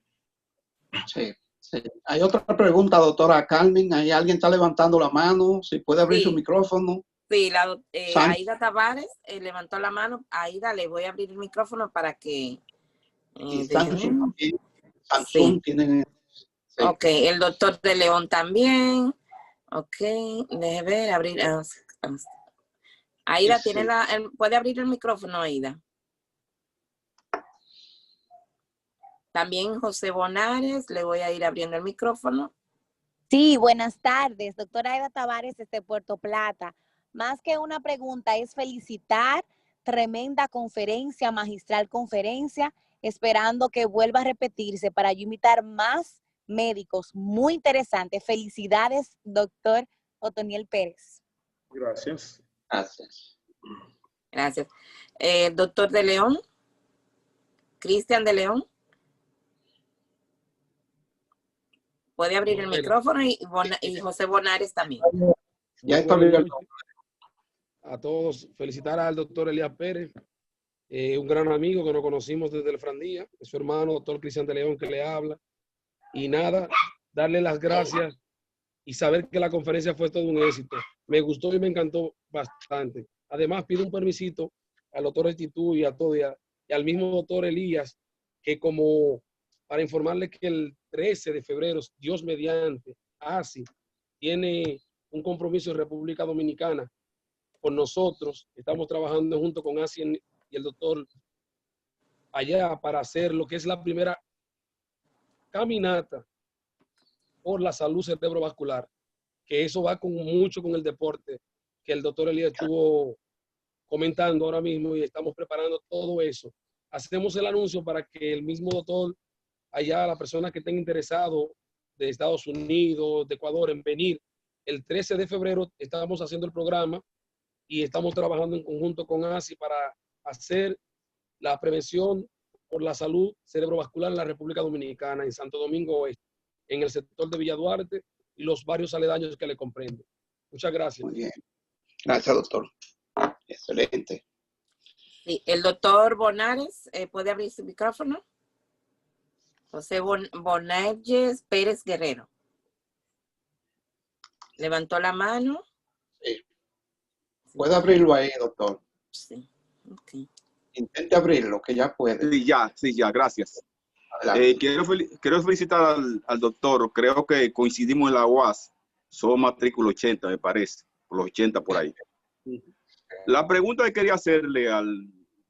Speaker 2: Sí, sí. Hay otra pregunta, doctora Carmen. Ahí alguien está levantando la mano. Si puede abrir su micrófono.
Speaker 1: Sí, Aida Tavares levantó la mano. Aida, le voy a abrir el micrófono para que...
Speaker 2: y Samsung tienen...
Speaker 1: Sí. Ok, el doctor de León también. Ok, déjeme ver, abrir... Aida, sí. ¿Puede abrir el micrófono, Aida? También José Bonares, le voy a ir abriendo el micrófono.
Speaker 4: Sí, buenas tardes, doctora Aida Tavares desde Puerto Plata. Más que una pregunta, es felicitar, tremenda conferencia, magistral conferencia, esperando que vuelva a repetirse para yo invitar más médicos. Muy interesante. Felicidades, doctor Otoniel Pérez.
Speaker 3: Gracias.
Speaker 2: Gracias.
Speaker 1: Gracias. Doctor de León, Cristian de León. Puede abrir el micrófono y José Bonares también.
Speaker 2: Ya está bien.
Speaker 5: A todos, felicitar al doctor Elías Pérez, un gran amigo que nos conocimos desde el Frandía, su hermano, doctor Cristian de León, que le habla. Y nada, darle las gracias y saber que la conferencia fue todo un éxito. Me gustó y me encantó bastante. Además, pido un permisito al doctor Estitú y a todo, y al mismo doctor Elías, que como para informarle que el 13 de febrero, Dios mediante, ASI tiene un compromiso en República Dominicana con nosotros. Estamos trabajando junto con ASI y el doctor allá para hacer lo que es la primera caminata por la salud cerebrovascular, que eso va mucho con el deporte, que el doctor Elías estuvo comentando ahora mismo, y estamos preparando todo eso. Hacemos el anuncio para que el mismo doctor, allá, la persona que estén interesado de Estados Unidos, de Ecuador, en venir, el 13 de febrero estamos haciendo el programa y estamos trabajando en conjunto con ASI para hacer la prevención por la salud cerebrovascular en la República Dominicana, en Santo Domingo Oeste, en el sector de Villa Duarte y los barrios aledaños que le comprenden. Muchas gracias.
Speaker 2: Muy bien. Gracias, doctor. Excelente.
Speaker 1: Sí, el doctor Bonares, ¿puede abrir su micrófono? José Bonares Pérez Guerrero. ¿Levantó la mano?
Speaker 2: Sí. ¿Puede abrirlo ahí, doctor?
Speaker 1: Sí. Okay.
Speaker 2: Intente abrirlo, que ya puede.
Speaker 6: Sí, ya, gracias. Quiero felicitar al doctor. Creo que coincidimos en la UAS. Somos matrícula 80, me parece. Por los 80 por ahí. La pregunta que quería hacerle al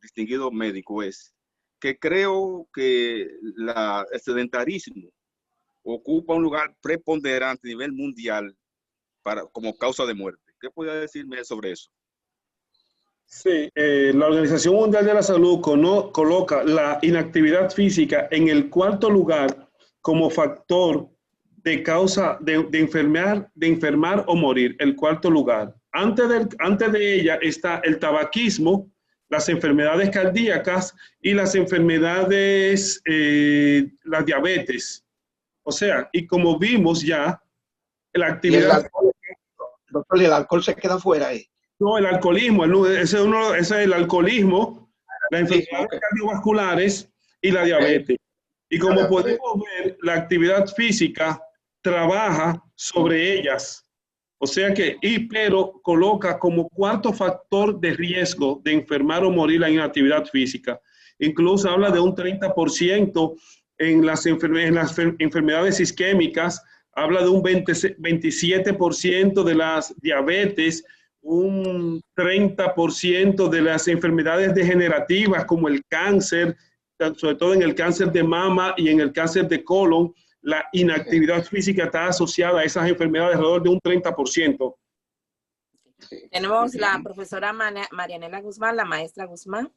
Speaker 6: distinguido médico es que creo que el sedentarismo ocupa un lugar preponderante a nivel mundial como causa de muerte. ¿Qué podría decirme sobre eso?
Speaker 3: Sí, la Organización Mundial de la Salud coloca la inactividad física en el 4º lugar como factor de causa de enfermar o morir, el 4º lugar. Antes de ella está el tabaquismo, las enfermedades cardíacas y las enfermedades, la diabetes. O sea, y como vimos ya, la actividad...
Speaker 2: Doctor, ¿y el alcohol se queda fuera ahí?
Speaker 3: No, el alcoholismo, ese es el alcoholismo, las enfermedades cardiovasculares y la diabetes. Y como podemos ver, la actividad física trabaja sobre ellas. O sea que, pero coloca como 4º factor de riesgo de enfermar o morir la inactividad física. Incluso habla de un 30% en las enfermedades isquémicas, habla de un 27% de las diabetes, un 30% de las enfermedades degenerativas como el cáncer, sobre todo en el cáncer de mama y en el cáncer de colon. La inactividad física está asociada a esas enfermedades alrededor de un 30%.
Speaker 1: Tenemos la profesora Marianela Guzmán, la maestra Guzmán.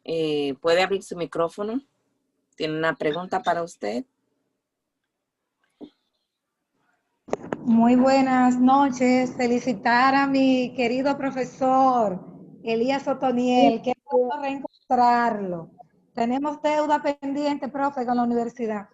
Speaker 1: ¿Puede abrir su micrófono? ¿Tiene una pregunta para usted?
Speaker 7: Muy buenas noches. Felicitar a mi querido profesor Elías Otoniel. Qué bueno reencontrarlo. Tenemos deuda pendiente, profe, con la universidad.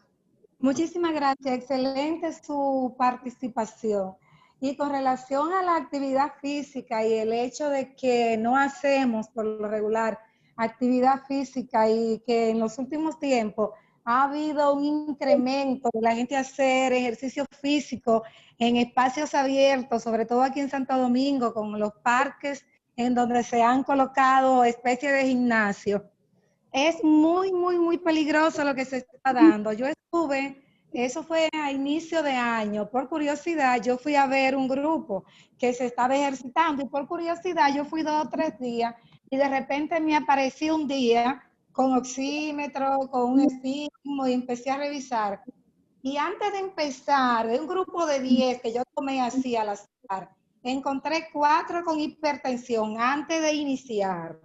Speaker 7: Muchísimas gracias. Excelente su participación. Y con relación a la actividad física y el hecho de que no hacemos por lo regular actividad física y que en los últimos tiempos ha habido un incremento de la gente hacer ejercicio físico en espacios abiertos, sobre todo aquí en Santo Domingo, con los parques en donde se han colocado especies de gimnasio. Es muy, muy, muy peligroso lo que se está dando. Yo estuve, eso fue a inicio de año, por curiosidad yo fui a ver un grupo que se estaba ejercitando y por curiosidad yo fui 2 o 3 días y de repente me apareció un día con oxímetro, con un estigma y empecé a revisar. Y antes de empezar, de un grupo de 10 que yo tomé así al azar, encontré 4 con hipertensión antes de iniciar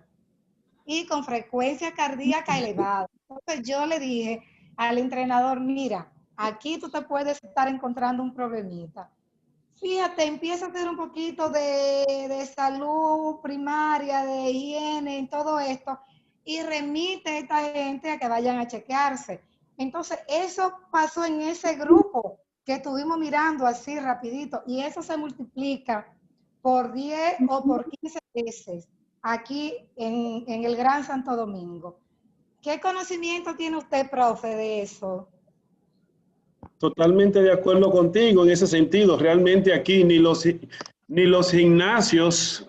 Speaker 7: y con frecuencia cardíaca elevada. Entonces yo le dije al entrenador, mira, aquí tú te puedes estar encontrando un problemita. Fíjate, empieza a hacer un poquito de salud primaria, de higiene, en todo esto, y remite a esta gente a que vayan a chequearse. Entonces, eso pasó en ese grupo que estuvimos mirando así rapidito, y eso se multiplica por 10 o por 15 veces aquí en el Gran Santo Domingo. ¿Qué conocimiento tiene usted, profe, de eso?
Speaker 3: Totalmente de acuerdo contigo en ese sentido. Realmente aquí ni los gimnasios,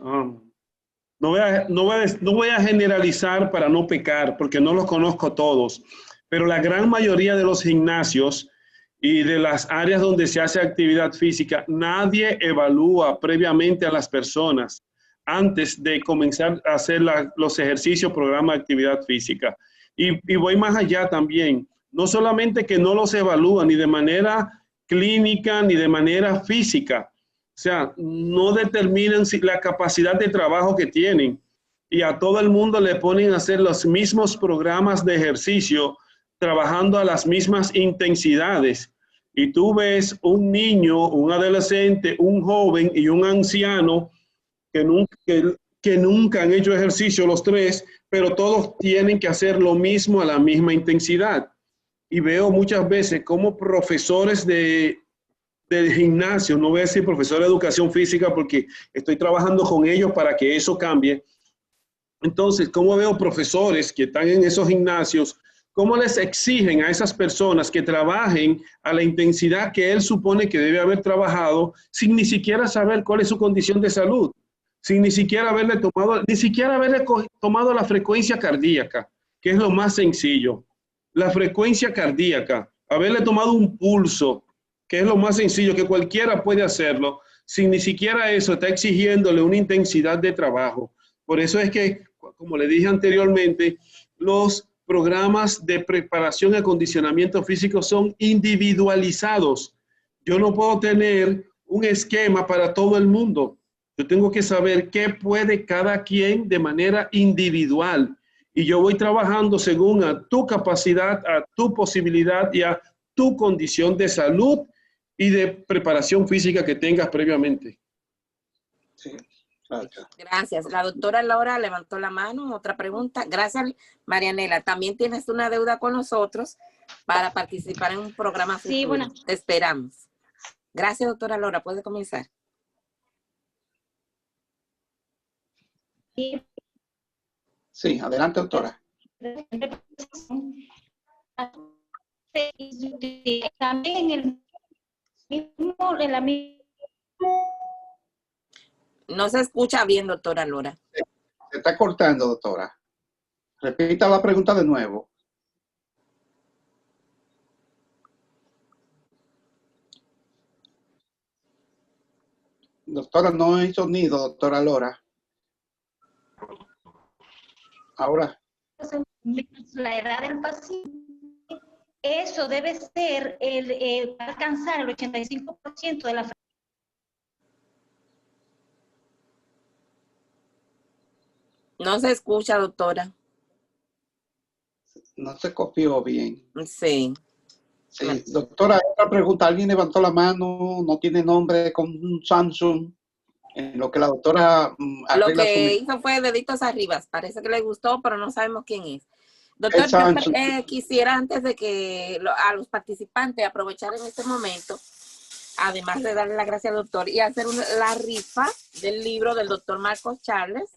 Speaker 3: no voy a generalizar para no pecar, porque no los conozco todos, pero la gran mayoría de los gimnasios y de las áreas donde se hace actividad física, nadie evalúa previamente a las personas antes de comenzar a hacer los ejercicios, programa de actividad física. Y voy más allá también. No solamente que no los evalúan ni de manera clínica ni de manera física, o sea, no determinan la capacidad de trabajo que tienen. Y a todo el mundo le ponen a hacer los mismos programas de ejercicio, trabajando a las mismas intensidades. Y tú ves un niño, un adolescente, un joven y un anciano que nunca han hecho ejercicio los tres, pero todos tienen que hacer lo mismo a la misma intensidad. Y veo muchas veces como profesores del gimnasio, no voy a decir profesor de educación física porque estoy trabajando con ellos para que eso cambie. Entonces, como veo profesores que están en esos gimnasios, cómo les exigen a esas personas que trabajen a la intensidad que él supone que debe haber trabajado, sin ni siquiera saber cuál es su condición de salud, sin ni siquiera haberle tomado la frecuencia cardíaca, que es lo más sencillo. La frecuencia cardíaca, haberle tomado un pulso, que es lo más sencillo, que cualquiera puede hacerlo, sin ni siquiera eso está exigiéndole una intensidad de trabajo. Por eso es que, como le dije anteriormente, los programas de preparación y acondicionamiento físico son individualizados. Yo no puedo tener un esquema para todo el mundo. Yo tengo que saber qué puede cada quien de manera individual. Y yo voy trabajando según a tu capacidad, a tu posibilidad y a tu condición de salud y de preparación física que tengas previamente.
Speaker 2: Sí.
Speaker 1: Gracias. La doctora Laura levantó la mano. Otra pregunta. Gracias, Marianela. También tienes una deuda con nosotros para participar en un programa futuro.
Speaker 8: Sí, bueno.
Speaker 1: Te esperamos. Gracias, doctora Laura. Puede comenzar.
Speaker 2: Sí, adelante, doctora.
Speaker 8: También en la misma.
Speaker 1: No se escucha bien, doctora Laura.
Speaker 2: Se está cortando, doctora. Repita la pregunta de nuevo. Doctora, no hay sonido, doctora Laura. Ahora.
Speaker 8: La edad del paciente, eso debe ser alcanzar el 85% de la.
Speaker 1: No se escucha, doctora.
Speaker 2: No se copió bien.
Speaker 1: Sí.
Speaker 2: Sí, doctora, otra pregunta. Alguien levantó la mano, no tiene nombre, con un Samsung. En lo que la doctora
Speaker 1: lo que hizo fue deditos arriba. Parece que le gustó, pero no sabemos quién es. Doctor, yo quisiera antes de que a los participantes aprovechar en este momento, además de darle las gracias al doctor y hacer la rifa del libro del doctor Marcos Charles.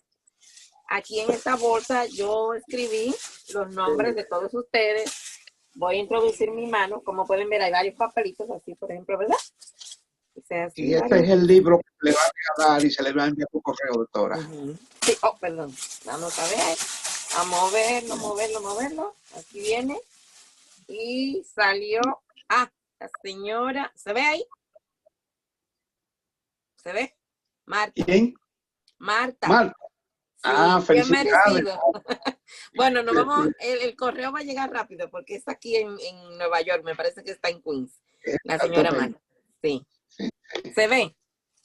Speaker 1: Aquí en esta bolsa yo escribí los nombres de todos ustedes. Voy a introducir mi mano. Como pueden ver, hay varios papelitos así, por ejemplo, ¿verdad?
Speaker 2: Y este es el libro que le va a regalar y se le va a enviar por correo, doctora.
Speaker 1: Sí, perdón. Vamos a ver. A moverlo. Aquí viene. Y salió. La señora. ¿Se ve ahí? ¿Se ve? Marta.
Speaker 2: ¿Quién?
Speaker 1: Marta. Sí,
Speaker 2: felicidades.
Speaker 1: Bueno, nos vamos, el correo va a llegar rápido porque está aquí en Nueva York, me parece que está en Queens, la señora Marta. Sí. ¿Se ve?